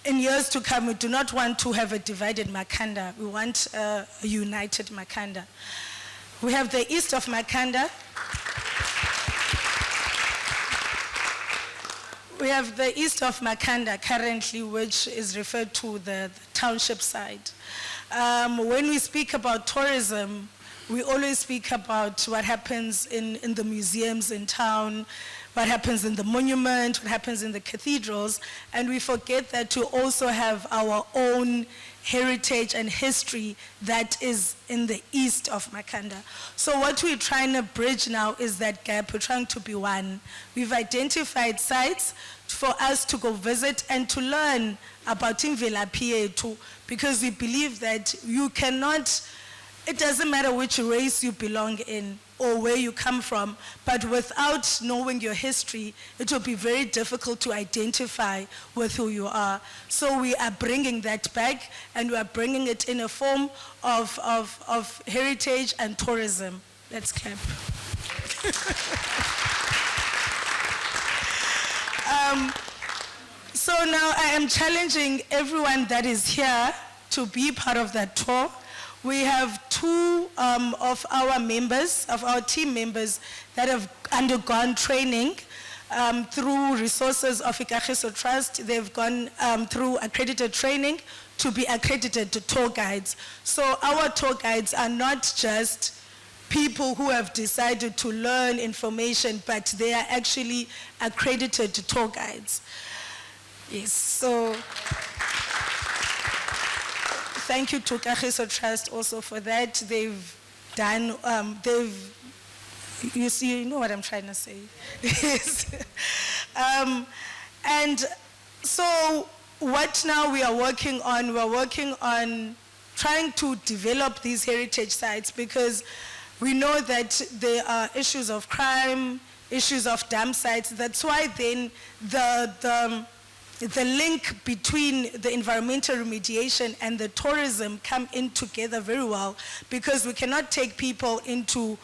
In years to come, we do not want to have a divided Makhanda. We want a united Makhanda. We have the east of Makhanda. We have the east of Makhanda currently, which is referred to the township side. When we speak about tourism, we always speak about what happens in the museums in town, what happens in the monument, what happens in the cathedrals, and we forget that to also have our own heritage and history that is in the east of Makhanda. So what we're trying to bridge now is that gap. We're trying to be one. We've identified sites for us to go visit and to learn about Imvelaphi yethu, because we believe that you cannot, it doesn't matter which race you belong in or where you come from, but without knowing your history, it will be very difficult to identify with who you are. So we are bringing that back, and we are bringing it in a form of heritage and tourism. Let's clap. So now I am challenging everyone that is here to be part of that tour. We have 2 of our members, of our team members, that have undergone training through resources of Kagiso Trust, they've gone through accredited training to be accredited to tour guides. So our tour guides are not just people who have decided to learn information, but they are actually accredited tour guides. Yes, so thank you to Kagiso Trust also for that. They've done, you see, you know what I'm trying to say. Yes. And so what now we are working on, we're working on trying to develop these heritage sites, because we know that there are issues of crime, issues of dump sites. That's why then the link between the environmental remediation and the tourism come in together very well, because we cannot take people into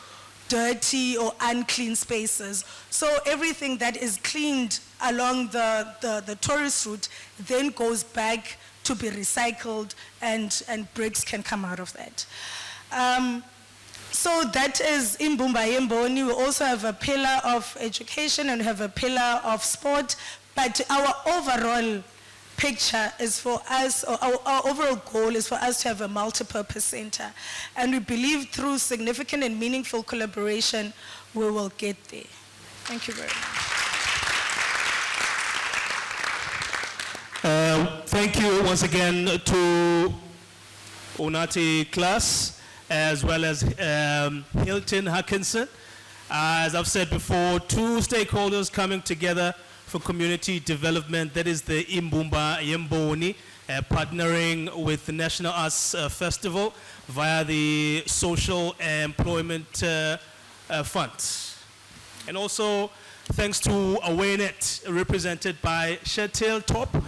dirty or unclean spaces. So everything that is cleaned along the tourist route then goes back to be recycled, and bricks can come out of that. So that is Imbumba Yemboni. We also have a pillar of education and have a pillar of sport, but our overall picture is for us, or our overall goal is for us to have a multi-purpose center. And we believe through significant and meaningful collaboration, we will get there. Thank you very much. Thank you once again to Unati Class, as well as Hilton Hutchinson. As I've said before, two stakeholders coming together for community development. That is the Imbumba Yemboni, partnering with the National Arts Festival via the Social Employment Fund. And also thanks to Awarenet, represented by Shetel Top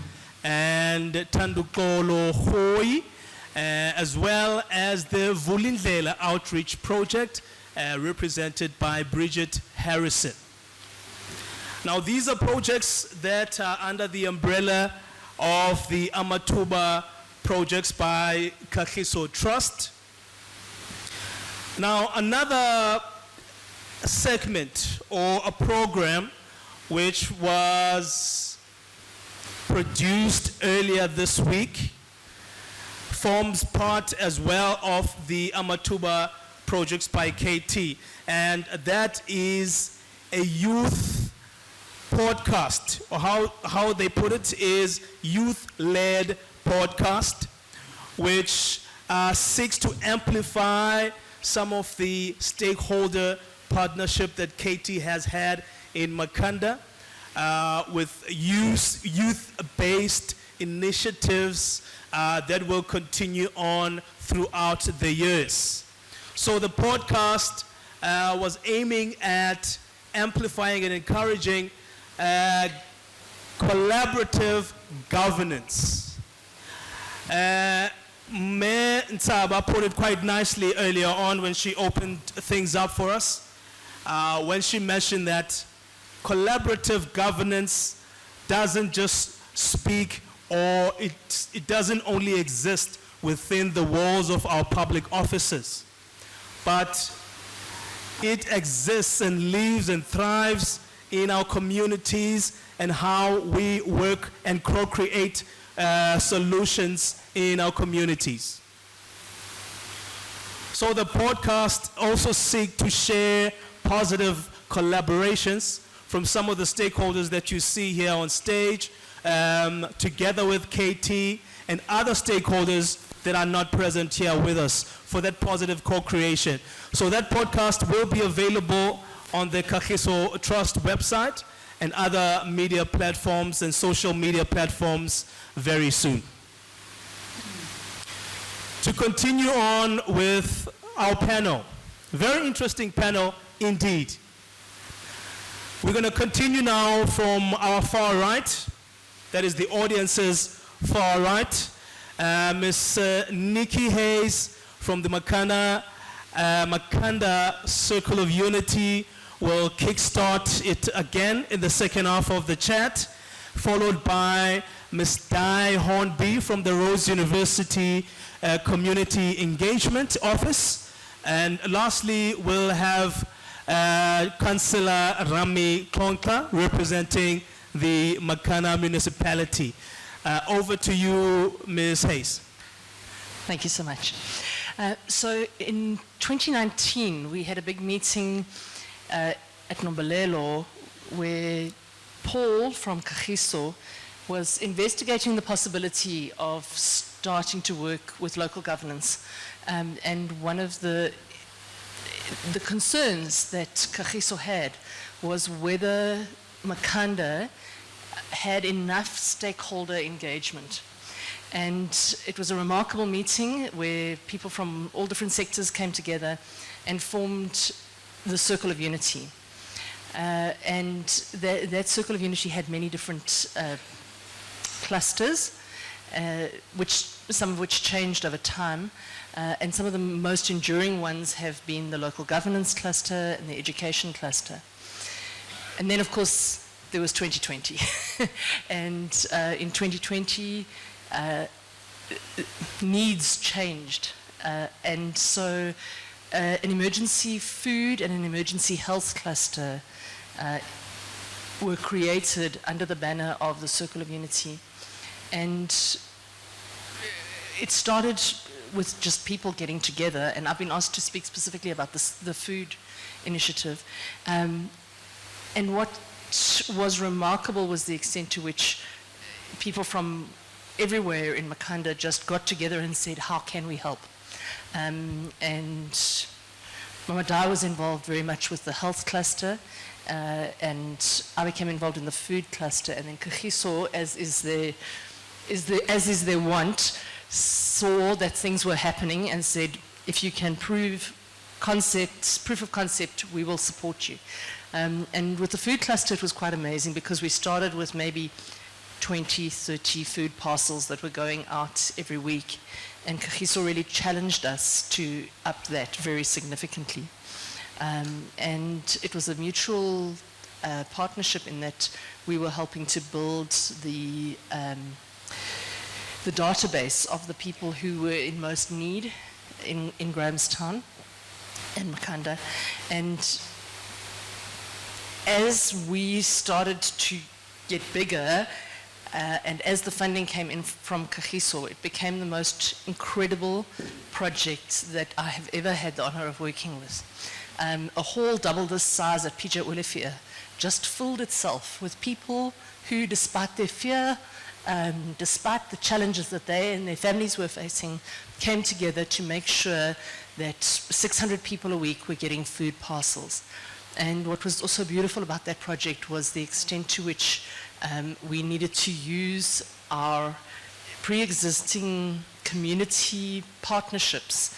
and Tandukolo Hoi, as well as the Vulindlela Outreach Project, represented by Bridget Harrison. Now, these are projects that are under the umbrella of the Amathuba Projects by Kagiso Trust. Now, another segment or a program which was produced earlier this week forms part as well of the Amathuba Projects by KT, and that is a youth podcast, or how they put it is youth-led podcast, which seeks to amplify some of the stakeholder partnership that KT has had in Makhanda with youth-based initiatives that will continue on throughout the years. So the podcast was aiming at amplifying and encouraging collaborative governance. Mayor Nsaba put it quite nicely earlier on when she opened things up for us, when she mentioned that collaborative governance doesn't just speak, or it doesn't only exist within the walls of our public offices, but it exists and lives and thrives in our communities and how we work and co-create solutions in our communities. So the podcast also seeks to share positive collaborations from some of the stakeholders that you see here on stage, together with KT and other stakeholders that are not present here with us for that positive co-creation. So that podcast will be available on the Kagiso Trust website and other media platforms and social media platforms very soon. To continue on with our panel, very interesting panel indeed. We're going to continue now from our far right, that is the audience's far right. Ms. Nikki Hayes from the Makhanda Circle of Unity will kickstart it again in the second half of the chat, followed by Ms. Di Hornby from the Rose University Community Engagement Office. And lastly, we'll have Councillor Rami Klonkla, representing the Makhanda municipality. Over to you, Ms. Hayes. Thank you so much. So in 2019, we had a big meeting at Nombolelo where Paul from Kagiso was investigating the possibility of starting to work with local governance. And one of the concerns that Kagiso had was whether Makhanda had enough stakeholder engagement. And it was a remarkable meeting where people from all different sectors came together and formed the Circle of Unity. And that Circle of Unity had many different clusters, some of which changed over time. And some of the most enduring ones have been the local governance cluster and the education cluster. And then, of course, there was 2020. And in 2020, needs changed. And so an emergency food and an emergency health cluster were created under the banner of the Circle of Unity. And it started with just people getting together, and I've been asked to speak specifically about the food initiative. And what was remarkable was the extent to which people from everywhere in Makhanda just got together and said, how can we help? And Mama Dai was involved very much with the health cluster, and I became involved in the food cluster, and then Kagiso, as is their want, saw that things were happening and said, if you can proof of concept, we will support you. And with the food cluster, it was quite amazing because we started with maybe 20, 30 food parcels that were going out every week. And Kagiso really challenged us to up that very significantly. And it was a mutual partnership in that we were helping to build the database of the people who were in most need in Grahamstown and Makhanda. And as we started to get bigger, and as the funding came in from Kagiso, it became the most incredible project that I have ever had the honor of working with. A hall double this size at PJ Olifere just filled itself with people who, despite their fear, despite the challenges that they and their families were facing, came together to make sure that 600 people a week were getting food parcels. And what was also beautiful about that project was the extent to which we needed to use our pre-existing community partnerships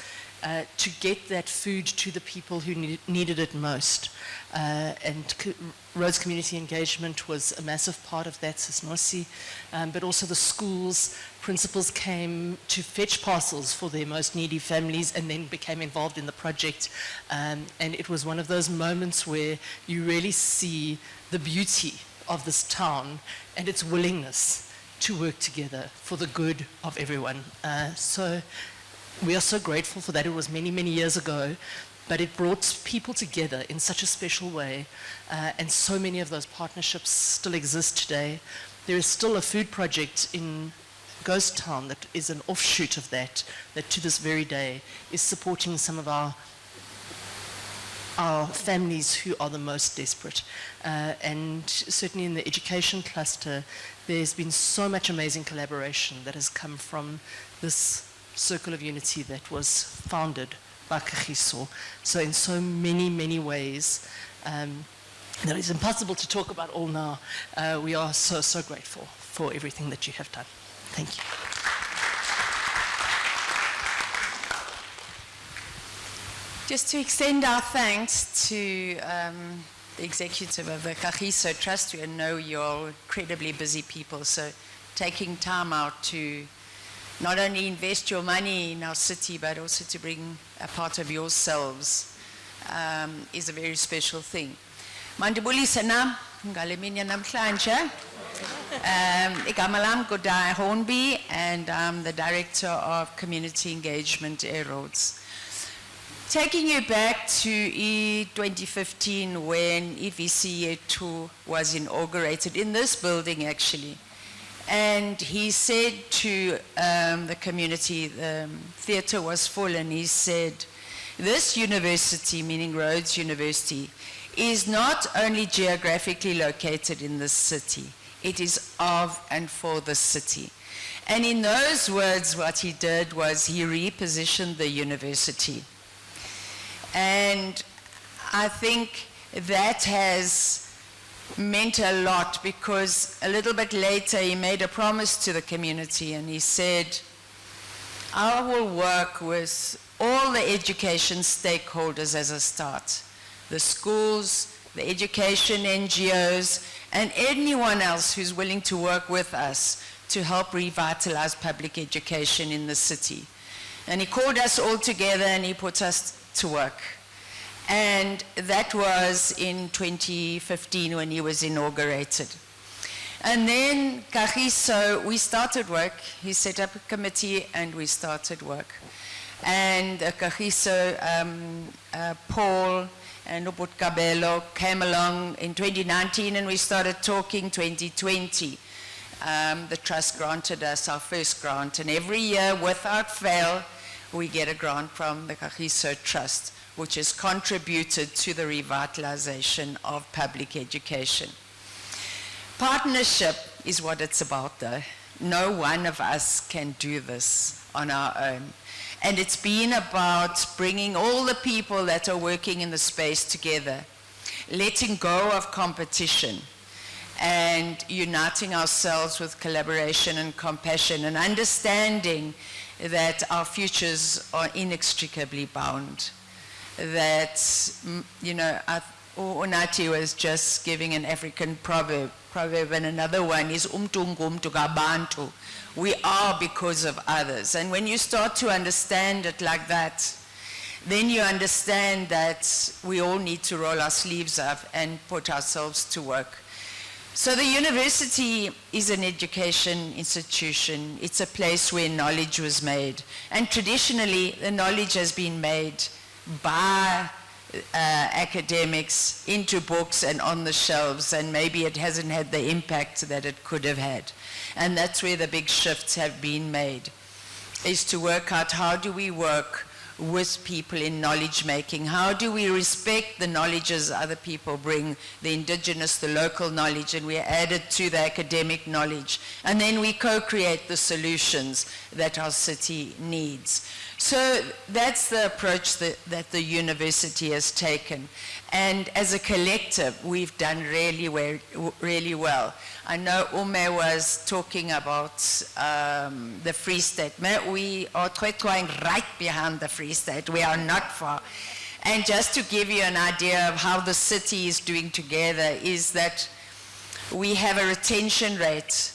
to get that food to the people who needed it most. And Rhodes Community Engagement was a massive part of that, Sisnosi, but also the schools. Principals came to fetch parcels for their most needy families and then became involved in the project. And it was one of those moments where you really see the beauty of this town and its willingness to work together for the good of everyone. So we are so grateful for that. It was many, many years ago, but it brought people together in such a special way, and so many of those partnerships still exist today. There is still a food project in Ghost Town that is an offshoot of that to this very day is supporting some of our families who are the most desperate. And certainly in the education cluster, there's been so much amazing collaboration that has come from this Circle of Unity that was founded by Kagiso. So in so many, many ways, that it's impossible to talk about all now. We are so, so grateful for everything that you have done. Thank you. Just to extend our thanks to the executive of the Kagiso Trust. We know you're incredibly busy people, so taking time out to not only invest your money in our city, but also to bring a part of yourselves is a very special thing. Mandibulisa na ngale mina namhlanje. Igama lam Godai Hornby, and I'm the Director of Community Engagement at Rhodes. Taking you back to 2015 when EVC Year 2 was inaugurated in this building actually. And he said to the community, the theatre was full, and he said, this university, meaning Rhodes University, is not only geographically located in this city, it is of and for the city. And in those words, what he did was he repositioned the university. And I think that has meant a lot, because a little bit later he made a promise to the community, and he said, I will work with all the education stakeholders as a start, the schools, the education NGOs, and anyone else who's willing to work with us to help revitalize public education in the city. And he called us all together and he put us to work. And that was in 2015 when he was inaugurated. And then Kagiso, we started work. He set up a committee and we started work. And Kagiso, Paul and Ubut Kabelo came along in 2019 and we started talking 2020. The trust granted us our first grant, and every year without fail we get a grant from the Kagiso Trust, which has contributed to the revitalization of public education. Partnership is what it's about though. No one of us can do this on our own. And it's been about bringing all the people that are working in the space together, letting go of competition, and uniting ourselves with collaboration and compassion, and understanding that our futures are inextricably bound. That, you know, Unati was just giving an African proverb, and another one is umtu kabantu. We are because of others. And when you start to understand it like that, then you understand that we all need to roll our sleeves up and put ourselves to work. So the university is an education institution. It's a place where knowledge was made. And traditionally, the knowledge has been made by academics into books and on the shelves, and maybe it hasn't had the impact that it could have had. And that's where the big shifts have been made, is to work out how do we work with people in knowledge making? How do we respect the knowledges other people bring, the indigenous, the local knowledge, and we add it to the academic knowledge. And then we co-create the solutions that our city needs. So that's the approach that the university has taken. And as a collective, we've done really well. I know Ume was talking about the Free State. We are going right behind the Free State. We are not far. And just to give you an idea of how the city is doing together is that we have a retention rate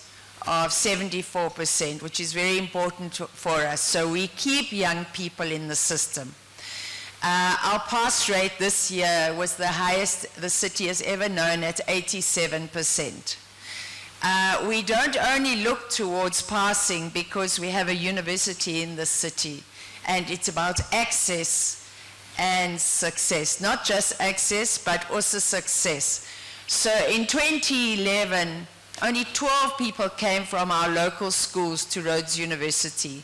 of 74%, which is very important for us. So we keep young people in the system. Our pass rate this year was the highest the city has ever known at 87%. We don't only look towards passing because we have a university in the city, and it's about access and success. Not just access, but also success. So in 2011, only 12 people came from our local schools to Rhodes University.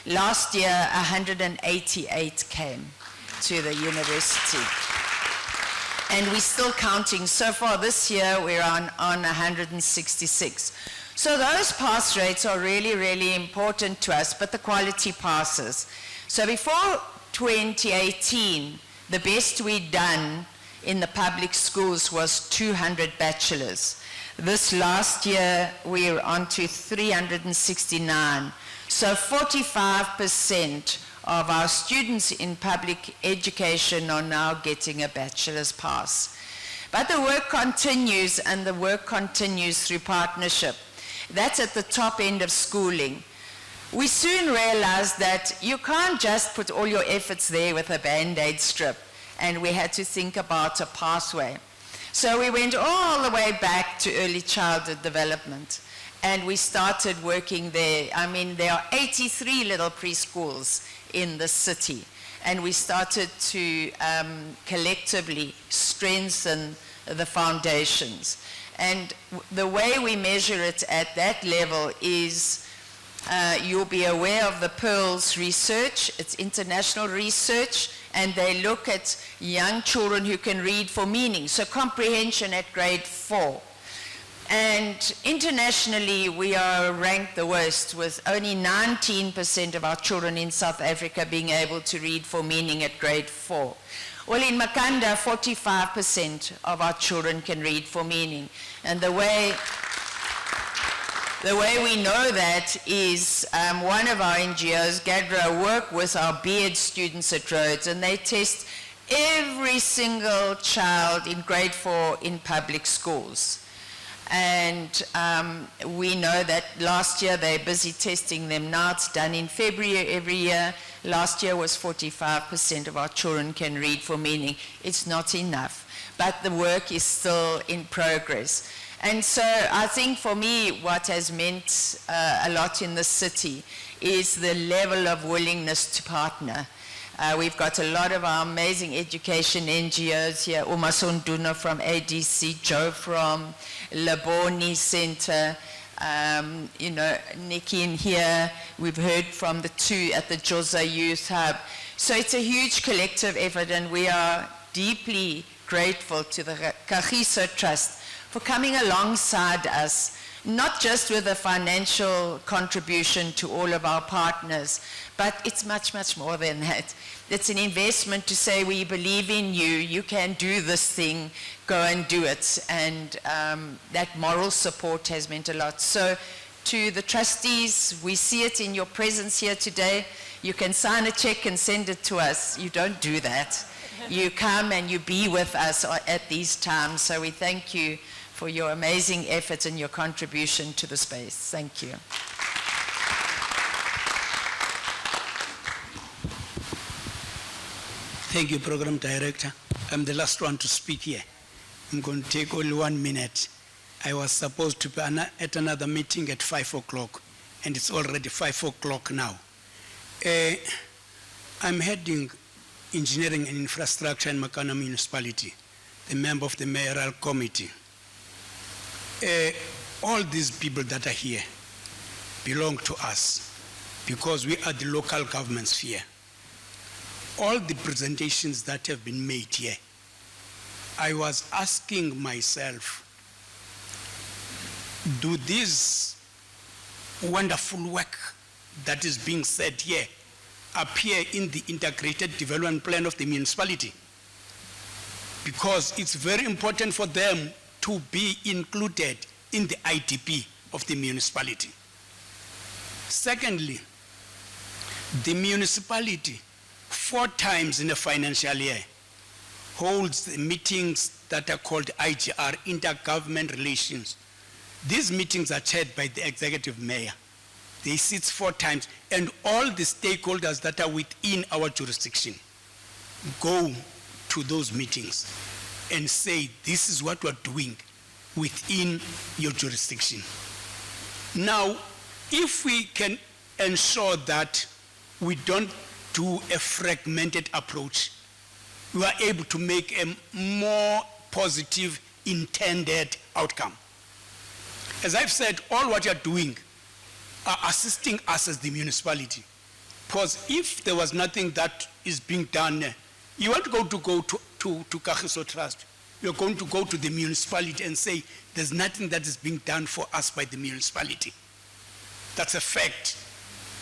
Last year, 188 came to the university. And we're still counting. So far this year, we're on 166. So those pass rates are really, really important to us, but the quality passes. So before 2018, the best we'd done in the public schools was 200 bachelors. This last year, we're on to 369. So 45% of our students in public education are now getting a bachelor's pass. But the work continues, and the work continues through partnership. That's at the top end of schooling. We soon realized that you can't just put all your efforts there with a Band-Aid strip, and we had to think about a pathway. So we went all the way back to early childhood development, and we started working there. I mean, there are 83 little preschools in the city, and we started to collectively strengthen the foundations. And the way we measure it at that level is, you'll be aware of the Pearls research. It's international research, and they look at young children who can read for meaning, so comprehension at grade 4. And internationally, we are ranked the worst, with only 19% of our children in South Africa being able to read for meaning at grade 4. Well, in Makhanda, 45% of our children can read for meaning. And the way we know that is one of our NGOs, GADRA, work with our BEd students at Rhodes, and they test every single child in grade 4 in public schools. And we know that last year they're busy testing them now. It's done in February every year. Last year was 45% of our children can read for meaning. It's not enough, but the work is still in progress. And so I think for me, what has meant a lot in the city is the level of willingness to partner. We've got a lot of our amazing education NGOs here, Umasunduna from ADC, Joe from Laboni Center, you know, Nikki in here. We've heard from the 2 at the Joza Youth Hub. So it's a huge collective effort, and we are deeply grateful to the Kagiso Trust for coming alongside us, not just with a financial contribution to all of our partners, but it's much, much more than that. It's an investment to say, we believe in you, you can do this thing, go and do it. And that moral support has meant a lot. So to the trustees, we see it in your presence here today. You can sign a check and send it to us. You don't do that. You come and you be with us at these times. So we thank you for your amazing efforts and your contribution to the space. Thank you. Thank you, Program Director. I'm the last one to speak here. I'm going to take only 1 minute. I was supposed to be at another meeting at 5 o'clock, and it's already 5 o'clock now. I'm heading Engineering and Infrastructure in Makhanda Municipality, the member of the Mayoral Committee. All these people that are here belong to us because we are the local government sphere. All the presentations that have been made here, I was asking myself, do this wonderful work that is being said here appear in the integrated development plan of the municipality? Because it's very important for them to be included in the IDP of the municipality. Secondly, the municipality 4 times in a financial year holds the meetings that are called IGR, Intergovernment Relations. These meetings are chaired by the executive mayor. They sit 4 times, and all the stakeholders that are within our jurisdiction go to those meetings and say, this is what we're doing within your jurisdiction. Now, if we can ensure that we don't do a fragmented approach, we are able to make a more positive intended outcome. As I've said, all what you're doing are assisting us as the municipality. Because if there was nothing that is being done, you want to go to Kagiso Trust, you're going to go to the municipality and say, there's nothing that is being done for us by the municipality. That's a fact.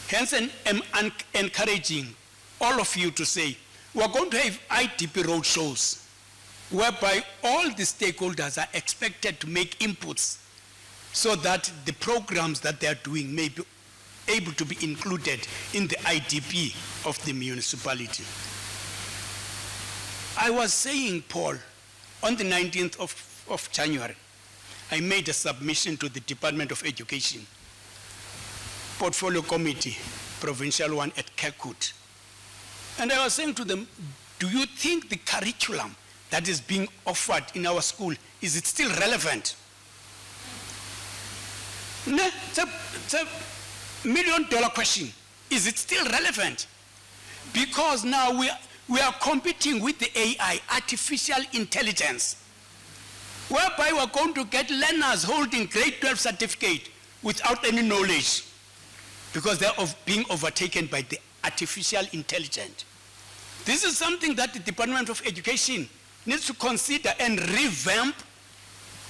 Hence, I'm encouraging all of you to say, we're going to have IDP road shows, whereby all the stakeholders are expected to make inputs so that the programs that they are doing may be able to be included in the IDP of the municipality. I was saying, Paul, on the 19th of January, I made a submission to the Department of Education, Portfolio Committee, Provincial one at Kirkwood. And I was saying to them, do you think the curriculum that is being offered in our school, is it still relevant? No, it's a $1 million question. Is it still relevant? because now we are competing with the AI, artificial intelligence, whereby we're going to get learners holding grade 12 certificate without any knowledge, because they're being overtaken by the artificial intelligence. This is something that the Department of Education needs to consider and revamp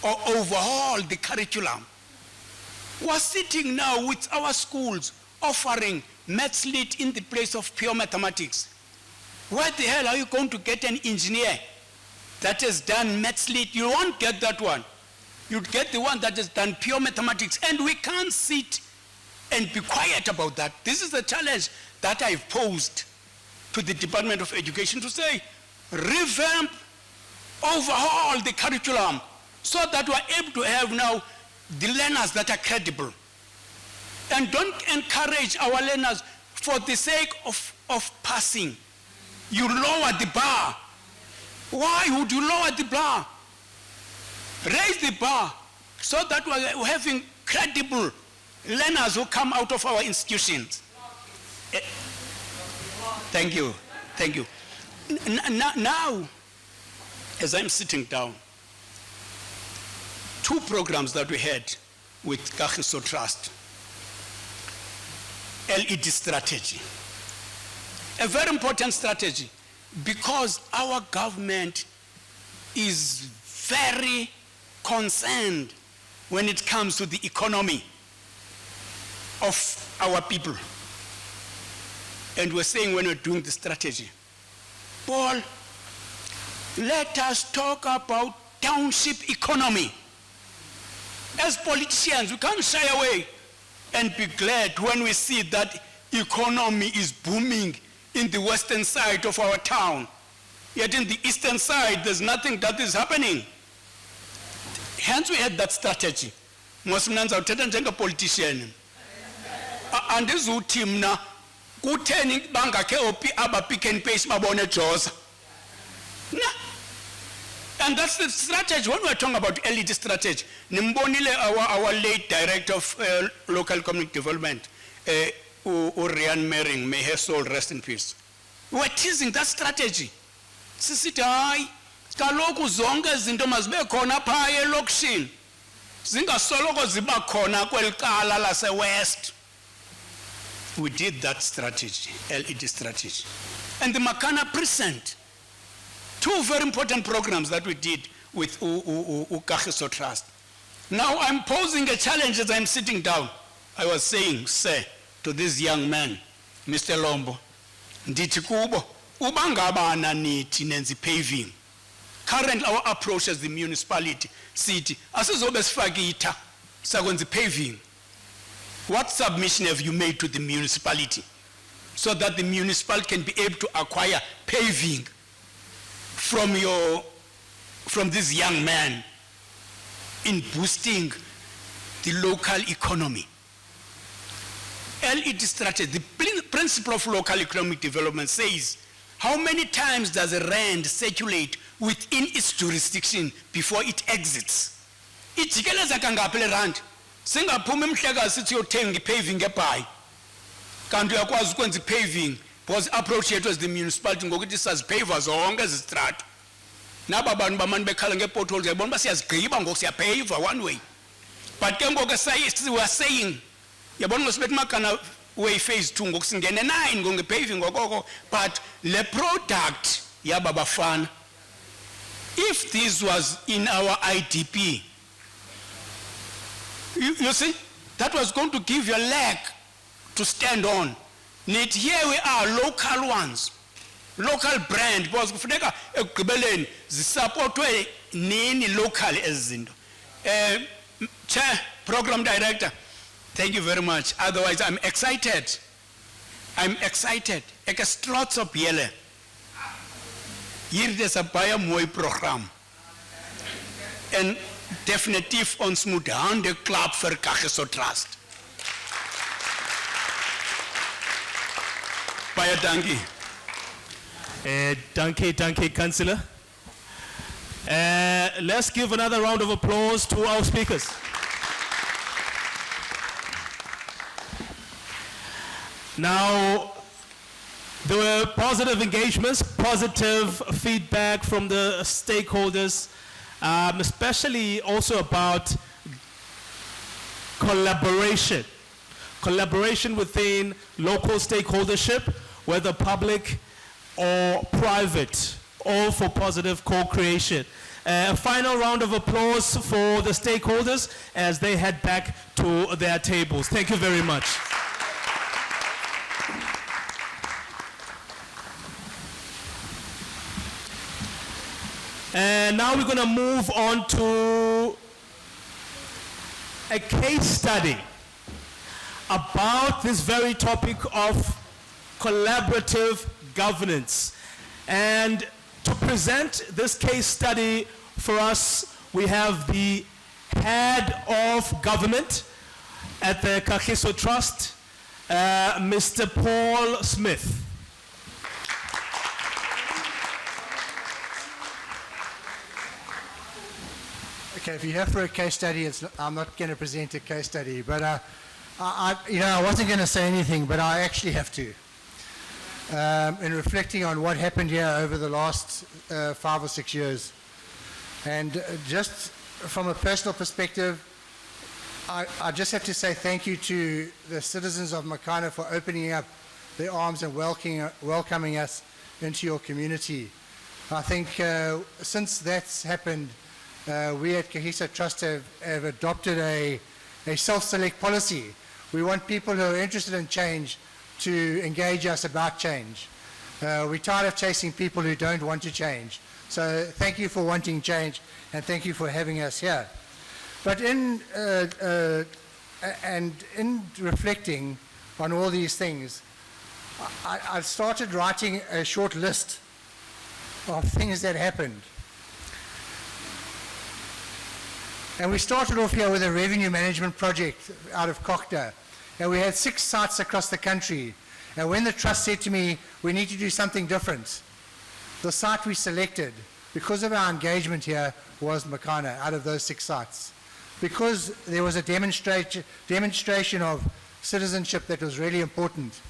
or overhaul the curriculum. We're sitting now with our schools offering maths lit in the place of pure mathematics. Where the hell are you going to get an engineer that has done maths lit? You won't get that one. You'd get the one that has done pure mathematics, and we can't sit and be quiet about that. This is the challenge that I've posed to the Department of Education, to say, revamp, overhaul the curriculum so that we're able to have now the learners that are credible. And don't encourage our learners for the sake of passing. You lower the bar. Why would you lower the bar? Raise the bar so that we're having credible learners who come out of our institutions. Thank you. Thank you. Now, as I'm sitting down, 2 programs that we had with Kagiso Trust. LED strategy. A very important strategy, because our government is very concerned when it comes to the economy of our people. And we're saying, when we're doing the strategy, Paul, let us talk about township economy. As politicians, we can't shy away and be glad when we see that economy is booming in the western side of our town. Yet in the eastern side, there's nothing that is happening. Hence we had that strategy. Mosmnanza uthetha njengepolitician. Andizuthi mna kutheni bangakhe ophi aba Pick n Pay babone Josa. And that's the strategy. When we're talking about LED strategy, Nimbonile, our late director of local community development, Urian Mering, may her soul rest in peace. We're teasing that strategy. Sisithi hayi, kaloku zonke izinto mazibe khona phaya elokishini. Zingasoloko ziba khona kweli cala lase-West. We did that strategy, LED strategy. And the Makhanda precinct, 2 very important programs that we did with Kagiso Trust. Now I'm posing a challenge as I'm sitting down. I was saying, sir, to this young man, Mr. Lombo, ndithi kubo, ubangabana nithi nenzi paving. Currently our approach as the municipality, city, asizobe sifakitha sakwenza paving. What submission have you made to the municipality so that the municipality can be able to acquire paving from this young man in boosting the local economy? LED strategy, the principle of local economic development says, how many times does a rand circulate within its jurisdiction before it exits? Ijikeleza kangaphi le rand? Singaphuma emhlekazi sithi yothenga ipaving eBhayi. Kanti uyakwazi ukwenza ipaving because approach yethu as the municipality ngokuthi sazipave zonke izistrato. Naba bantu bamani bekhala ngepotholes yabona basiyazigqiba ngoku siyapave one way. But ke ngoku we are saying yabona ngosibethi Makhanda way phase 2 ngoku singene 9 ngongepaving ngokoko, but le product yaba bafana. If this was in our IDP, you see, that was going to give you a leg to stand on. Need here we are, local ones, local brand, because kufuneka ekugqibeleni zisupportwe nini local ezinto. Chair, program director, thank you very much. Otherwise, I'm excited. I'm excited. Ek is trots op julle. Hier is 'n baie mooi program. En definitief ons moet hande klap vir Kagiso Trust. Baie dankie. Dankie, Councillor. Let's give another round of applause to our speakers. Now, There were positive engagements, positive feedback from the stakeholders, especially also about collaboration. Collaboration within local stakeholdership, whether public or private, all for positive co-creation. A final round of applause for the stakeholders as they head back to their tables. Thank you very much. And now we're going to move on to a case study about this very topic of collaborative governance. And to present this case study for us, we have the head of government at the Kagiso Trust, Mr. Paul Smith. Okay, if you're here for a case study, I'm not going to present a case study, but I wasn't going to say anything, but I actually have to. In reflecting on what happened here over the last 5 or 6 years, and just from a personal perspective, I just have to say thank you to the citizens of Makhanda for opening up their arms and welcoming us into your community. I think since that's happened, we at Kagiso Trust have adopted a self-select policy. We want people who are interested in change to engage us about change. We're tired of chasing people who don't want to change. So thank you for wanting change, and thank you for having us here. But in reflecting on all these things, I've started writing a short list of things that happened. And we started off here with a revenue management project out of Kokda. And we had 6 sites across the country. And when the trust said to me, we need to do something different, the site we selected, because of our engagement here, was Makhanda out of those 6 sites. Because there was a demonstration of citizenship that was really important.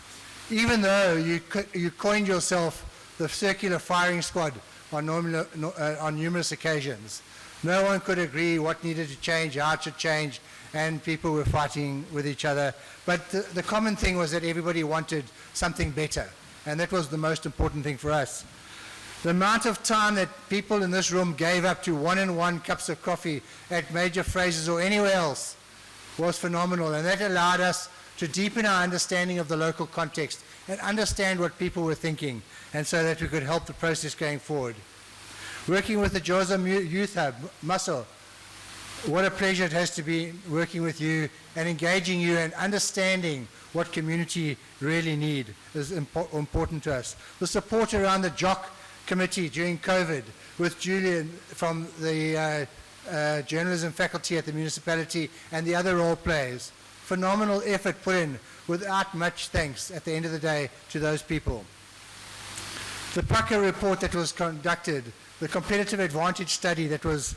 Even though you coined yourself the circular firing squad on numerous occasions, no one could agree what needed to change, how it should change, and people were fighting with each other. But the common thing was that everybody wanted something better, and that was the most important thing for us. The amount of time that people in this room gave up to 1-on-1 cups of coffee at Major Fraser's or anywhere else was phenomenal, and that allowed us to deepen our understanding of the local context and understand what people were thinking, and so that we could help the process going forward. Working with the Joza Youth Hub, Maso, what a pleasure it has to be working with you and engaging you and understanding what community really need is important to us. The support around the JOC committee during COVID with Julian from the journalism faculty at the municipality and the other role players. Phenomenal effort put in without much thanks at the end of the day to those people. The PACA report that was conducted, the competitive advantage study that was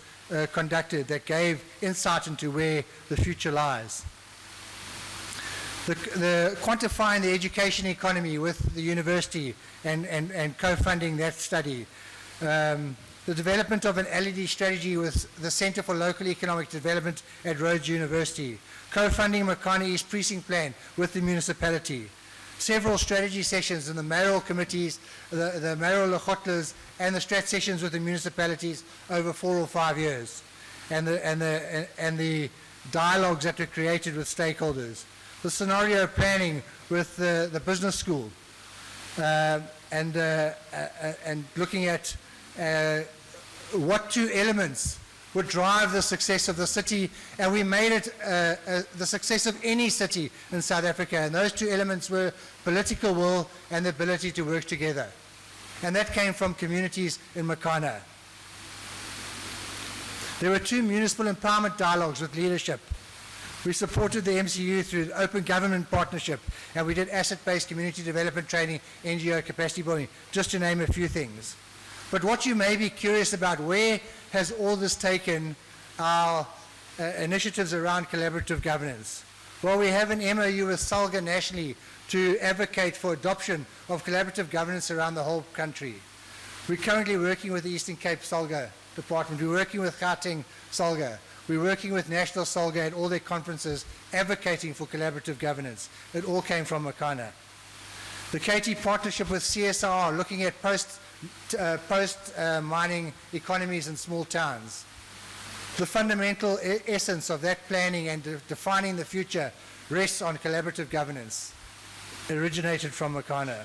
conducted that gave insight into where the future lies. The quantifying the education economy with the university and co-funding that study. The development of an LED strategy with the Center for Local Economic Development at Rhodes University. Co-funding Makhanda East Precinct Plan with the municipality. Several strategy sessions in the mayoral committees, the mayoral lechotlers, and the strat sessions with the municipalities over 4 or 5 years, and the dialogues that were created with stakeholders. The scenario planning with the business school, and looking at what 2 elements would drive the success of the city, and we made it the success of any city in South Africa, and those 2 elements were political will and the ability to work together. And that came from communities in Makhanda. There were 2 municipal empowerment dialogues with leadership. We supported the MCU through the Open Government Partnership, and we did asset-based community development training, NGO capacity building, just to name a few things. But what you may be curious about, where has all this taken our initiatives around collaborative governance? Well, we have an MOU with SALGA nationally to advocate for adoption of collaborative governance around the whole country. We're currently working with the Eastern Cape SALGA department. We're working with Gauteng SALGA. We're working with National SALGA at all their conferences advocating for collaborative governance. It all came from Makhanda. The KT partnership with CSR looking at post-mining economies in small towns. The fundamental essence of that planning and defining the future rests on collaborative governance. It originated from Makhanda.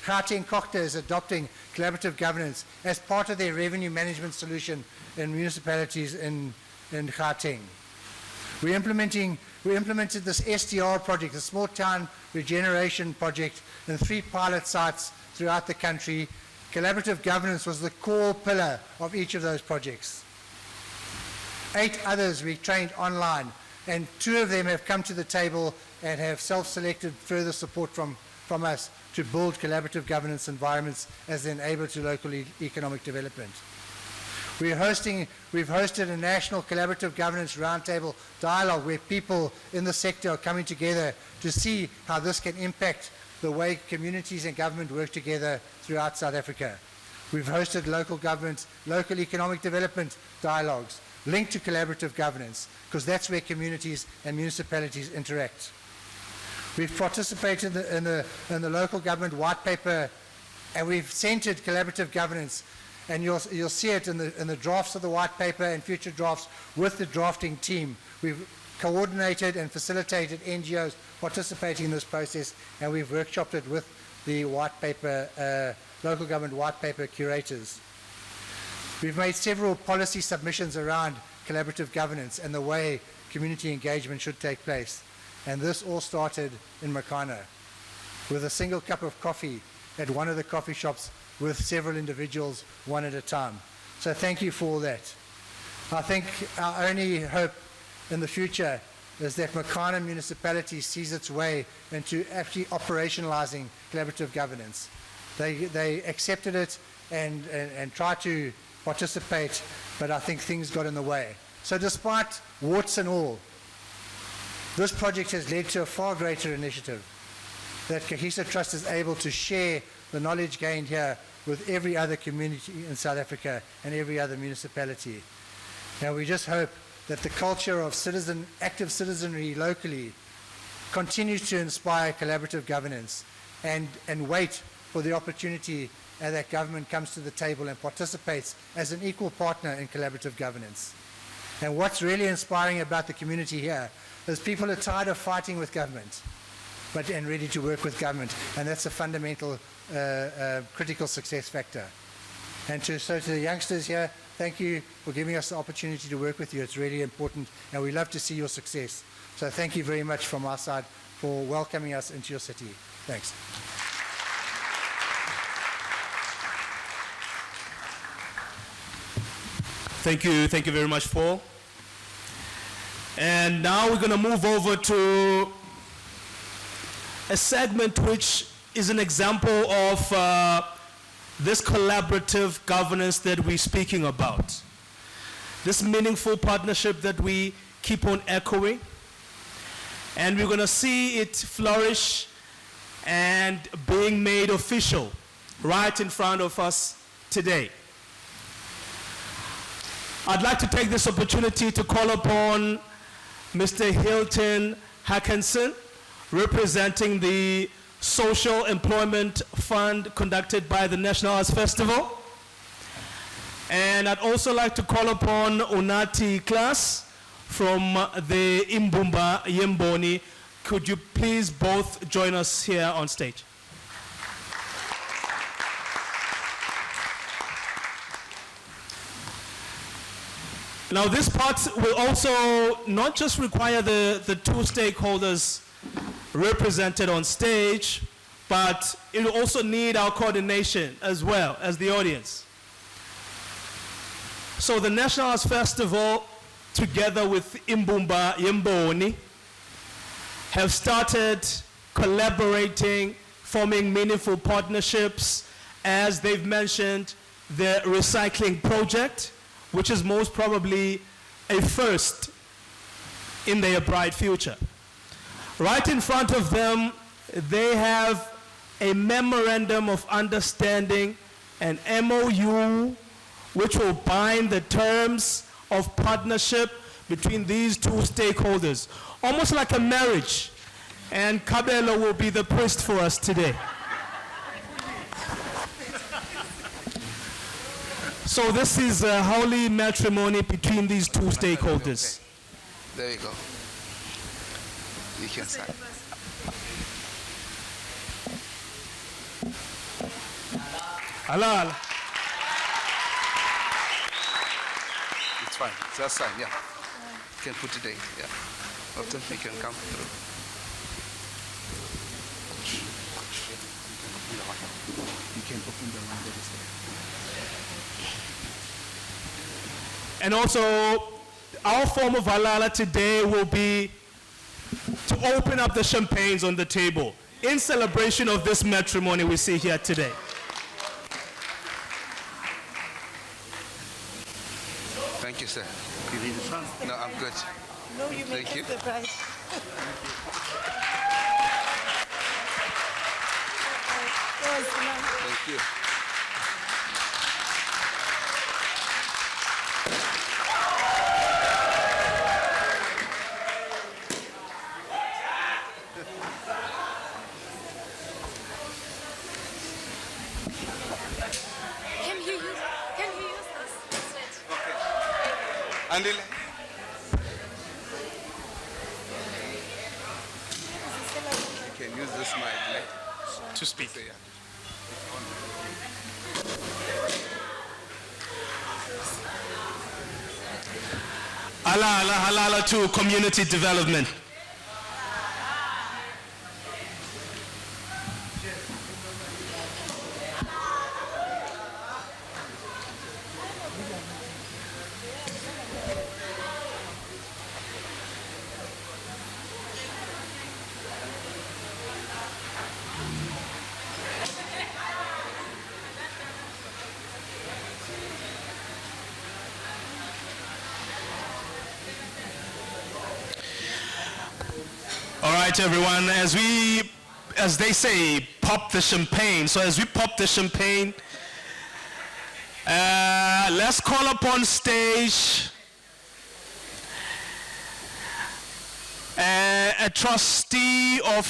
Gauteng Kokta is adopting collaborative governance as part of their revenue management solution in municipalities in Gauteng. We implemented this STR project, the Small Town Regeneration Project, in 3 pilot sites throughout the country. Collaborative governance was the core pillar of each of those projects. 8 others we trained online, and 2 of them have come to the table and have self-selected further support from us to build collaborative governance environments as an enabler to local economic development. We've hosted a national collaborative governance roundtable dialogue where people in the sector are coming together to see how this can impact the way communities and government work together throughout South Africa. We've hosted local government, local economic development dialogues linked to collaborative governance, because that's where communities and municipalities interact. We've participated in the local government white paper, and we've centered collaborative governance, and you'll see it in the drafts of the white paper and future drafts with the drafting team. We've coordinated and facilitated NGOs participating in this process, and we've workshopped it with the white paper, local government white paper curators. We've made several policy submissions around collaborative governance and the way community engagement should take place. And this all started in Makhanda with a single cup of coffee at one of the coffee shops with several individuals, one at a time. So thank you for all that. I think our only hope in the future is that Makhanda municipality sees its way into actually operationalizing collaborative governance. They accepted it and tried to participate, but I think things got in the way. So despite warts and all, this project has led to a far greater initiative that Kagiso Trust is able to share the knowledge gained here with every other community in South Africa and every other municipality. Now we just hope that the culture of active citizenry locally continues to inspire collaborative governance and wait for the opportunity that government comes to the table and participates as an equal partner in collaborative governance. And what's really inspiring about the community here is people are tired of fighting with government, and ready to work with government. And that's a fundamental, critical success factor. And so to the youngsters here, thank you for giving us the opportunity to work with you. It's really important, and we love to see your success. So thank you very much from our side for welcoming us into your city. Thanks. Thank you very much, Paul. And now we're going to move over to a segment which is an example of this collaborative governance that we're speaking about. This meaningful partnership that we keep on echoing. And we're going to see it flourish and being made official right in front of us today. I'd like to take this opportunity to call upon Mr. Hilton Hackinson, representing the Social Employment Fund conducted by the National Arts Festival. And I'd also like to call upon Unati Class from the Imbumba Yemboni. Could you please both join us here on stage? Now this part will also not just require the 2 stakeholders represented on stage, but it will also need our coordination as well as the audience. So the National Arts Festival, together with Imbumba Yemboni, have started collaborating, forming meaningful partnerships, as they've mentioned, the recycling project, which is most probably a first in their bright future. Right in front of them, they have a memorandum of understanding, an MOU, which will bind the terms of partnership between these two stakeholders, almost like a marriage. And Kabelo will be the priest for us today. So this is a holy matrimony between these two stakeholders. There you go. You can sign. Halal. It's fine. Just sign, yeah. You can put it there, yeah. After you can come through. You can open the one that is there. And also, our form of halala today will be to open up the champagnes on the table in celebration of this matrimony we see here today. Thank you, sir. You need some? No, I'm good. No, you may Thank you. take the bride. Thank you. Can you use this? Andile. You can use this mic to speak. Yeah. Halala, halala to community development. All right, everyone, as they say, pop the champagne. So as we pop the champagne, let's call upon stage a trustee of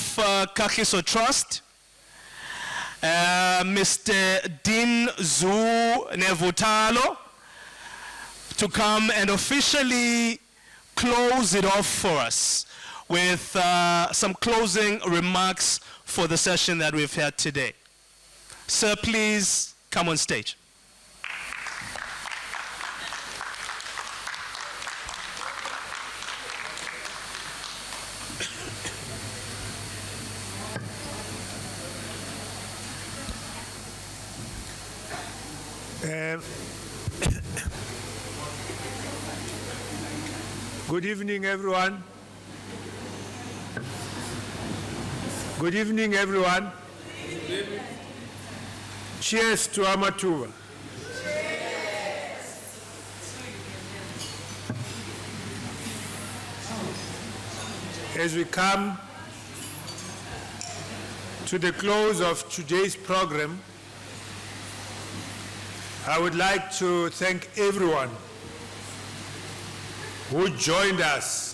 Kagiso Trust, Mr. Din Zu Nevutalo, to come and officially close it off for us with some closing remarks for the session that we've had today. Sir, please come on stage. Good evening, everyone. Good evening, everyone. Cheers to Amathuba. As we come to the close of today's program, I would like to thank everyone who joined us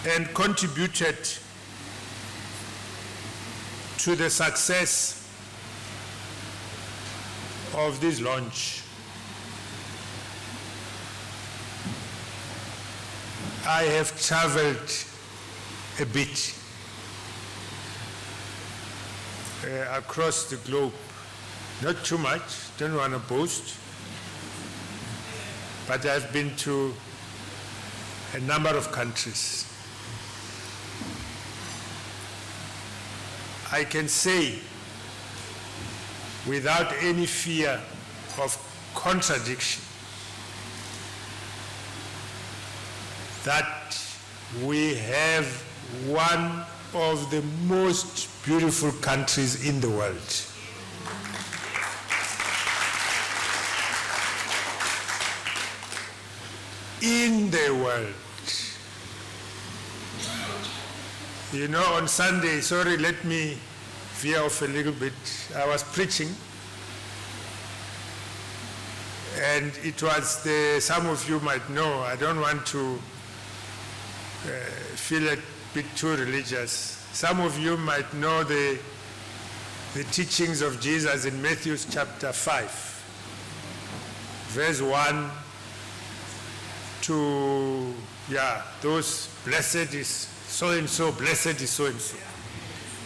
and contributed to the success of this launch. I have traveled a bit across the globe. Not too much, don't want to boast, but I've been to a number of countries. I can say, without any fear of contradiction, that we have one of the most beautiful countries in the world. In the world. You know, on Sunday, sorry, let me veer off a little bit. I was preaching, and it was some of you might know, I don't want to feel a bit too religious. Some of you might know the teachings of Jesus in Matthew chapter 5, verse 1 to, those blessed is so-and-so, blessed is so-and-so.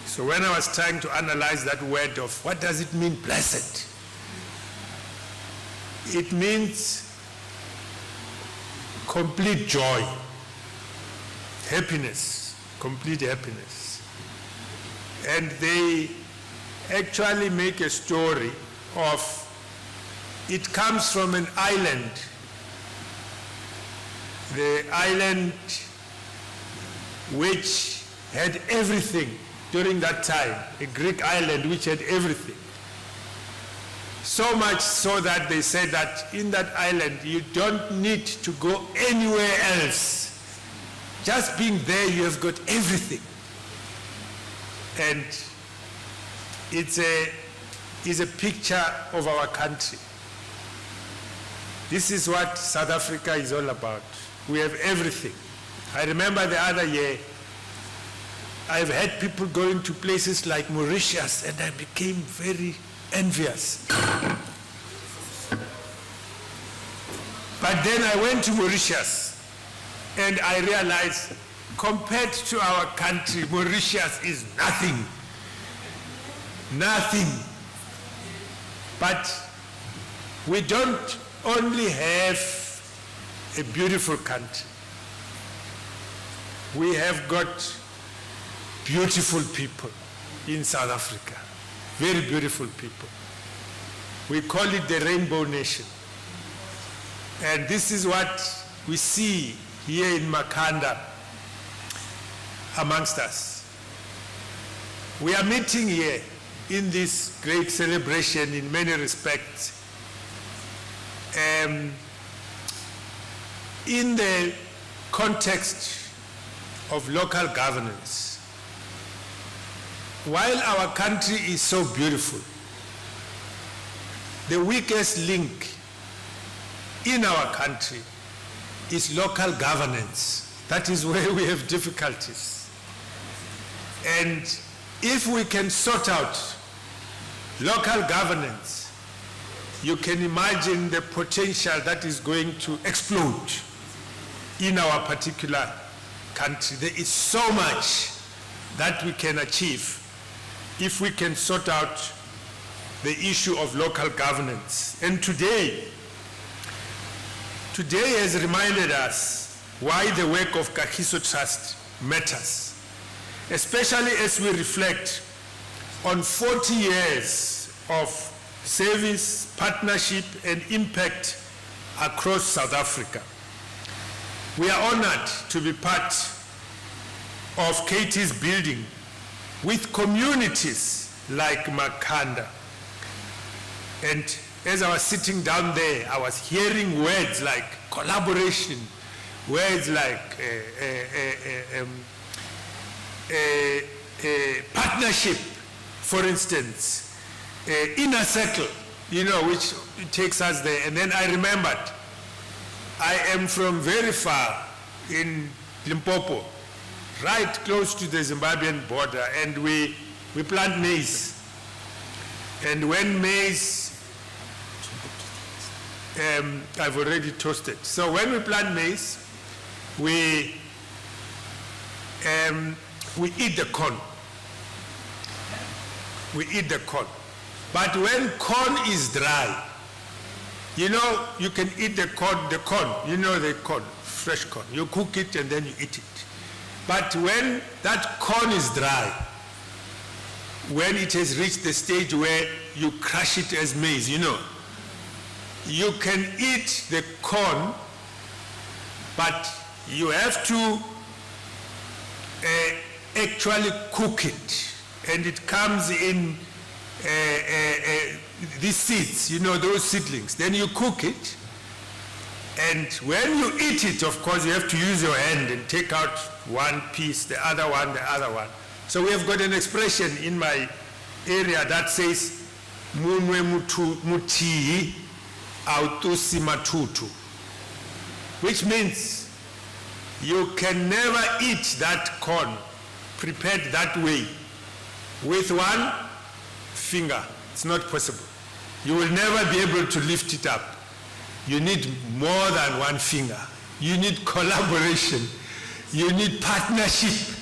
So when I was trying to analyze that word of what does it mean, blessed? It means complete joy, happiness, complete happiness. And they actually make a story of, it comes from an island. The island which had everything during that time, a Greek island which had everything. So much so that they said that in that island you don't need to go anywhere else. Just being there, you have got everything. And it's a picture of our country. This is what South Africa is all about. We have everything. I remember the other year, I've had people going to places like Mauritius, and I became very envious. But then I went to Mauritius, and I realized, compared to our country, Mauritius is nothing. Nothing. But we don't only have a beautiful country. We have got beautiful people in South Africa, very beautiful people. We call it the Rainbow Nation. And this is what we see here in Makhanda amongst us. We are meeting here in this great celebration in many respects. In the context of local governance, while our country is so beautiful, the weakest link in our country is local governance. That is where we have difficulties. And if we can sort out local governance, you can imagine the potential that is going to explode in our particular country. There is so much that we can achieve if we can sort out the issue of local governance. And today has reminded us why the work of Kagiso Trust matters, especially as we reflect on 40 years of service, partnership, and impact across South Africa. We are honored to be part of Katie's building with communities like Makhanda. And as I was sitting down there, I was hearing words like collaboration, words like partnership, for instance, inner circle, which takes us there. And then I remembered, I am from very far in Limpopo, right close to the Zimbabwean border, and we plant maize. And when maize, I've already toasted. So when we plant maize, we eat the corn. We eat the corn. But when corn is dry, you can eat the corn, the corn, fresh corn. You cook it and then you eat it. But when that corn is dry, when it has reached the stage where you crush it as maize, you can eat the corn, but you have to actually cook it. And it comes in these seeds, those seedlings. Then you cook it, And when you eat it, of course, you have to use your hand and take out one piece, the other one, the other one. So we have got an expression in my area that says, munwe mutii autusi matutu, which means you can never eat that corn prepared that way with one finger. It's not possible. You will never be able to lift it up. You need more than one finger. You need collaboration. You need partnership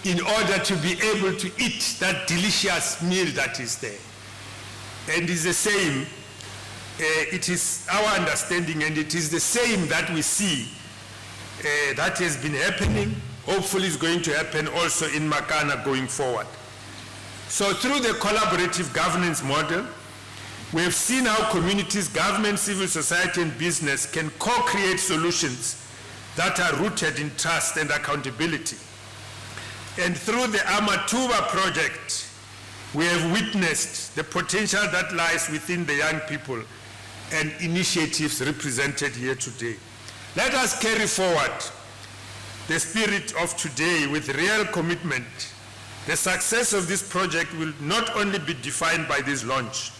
in order to be able to eat that delicious meal that is there. And it's the same, it is our understanding, and it is the same that we see that has been happening. Hopefully it's going to happen also in Makhanda going forward. So through the collaborative governance model, we have seen how communities, government, civil society, and business can co-create solutions that are rooted in trust and accountability. And through the Amathuba Project, we have witnessed the potential that lies within the young people and initiatives represented here today. Let us carry forward the spirit of today with real commitment. The success of this project will not only be defined by this launch,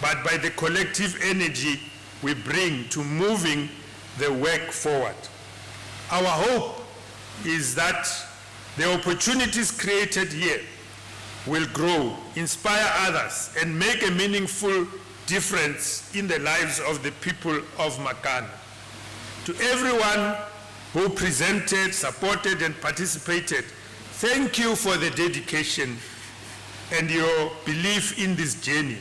but by the collective energy we bring to moving the work forward. Our hope is that the opportunities created here will grow, inspire others, and make a meaningful difference in the lives of the people of Makhanda. To everyone who presented, supported, and participated, thank you for the dedication and your belief in this journey.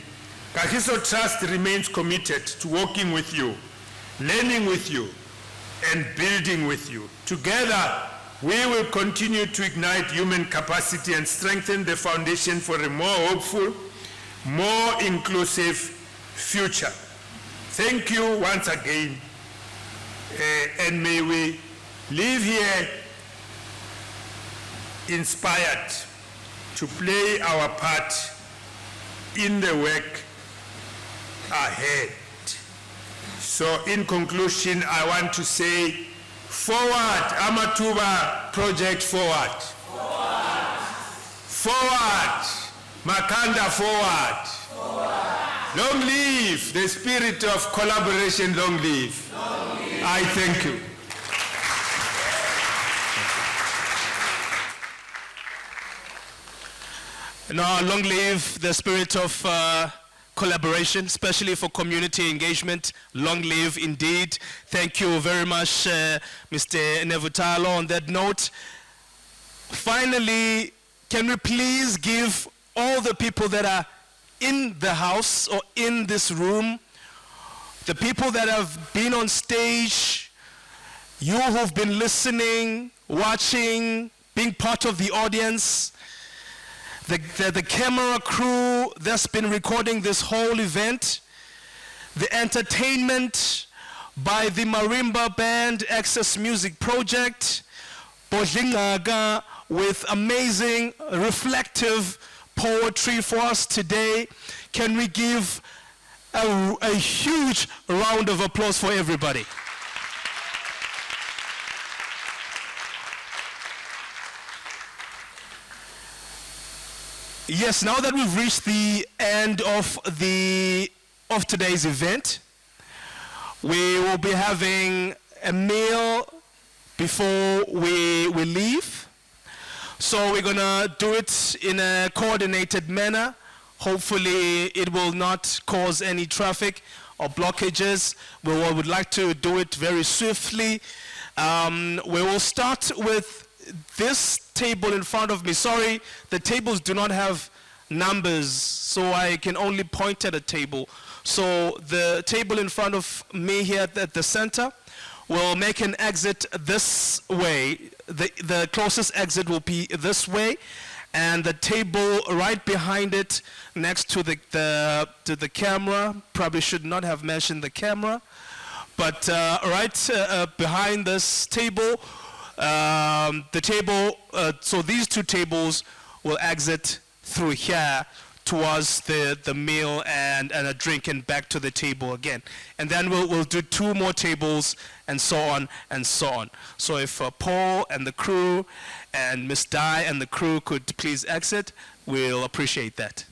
Kagiso Trust remains committed to working with you, learning with you, and building with you. Together, we will continue to ignite human capacity and strengthen the foundation for a more hopeful, more inclusive future. Thank you once again, and may we live here inspired to play our part in the work ahead. So in conclusion, I want to say, forward, Amathuba Project forward. Forward. Forward, Makhanda forward. Forward. Long live the spirit of collaboration, long live. Long live. I thank you. Now, long live the spirit of collaboration, especially for community engagement. Long live indeed. Thank you very much, Mr. Nevutalo. On that note, finally, can we please give all the people that are in the house or in this room, the people that have been on stage, you who've been listening, watching, being part of the audience, the camera crew that's been recording this whole event, the entertainment by the marimba band Access Music Project, Bodlingaga with amazing reflective poetry for us today. Can we give a huge round of applause for everybody? Yes, now that we've reached the end of today's event, we will be having a meal before we leave. So we're gonna do it in a coordinated manner. Hopefully it will not cause any traffic or blockages. We would like to do it very swiftly. We will start with this table in front of me. Sorry, the tables do not have numbers, so I can only point at a table. So the table in front of me here at the center will make an exit this way. The closest exit will be this way, and the table right behind it, next to the camera, probably should not have mentioned the camera, but right behind this table, so these two tables will exit through here towards the meal and a drink and back to the table again. And then we'll do 2 more tables and so on and so on. So if Paul and the crew and Miss Dai and the crew could please exit, we'll appreciate that.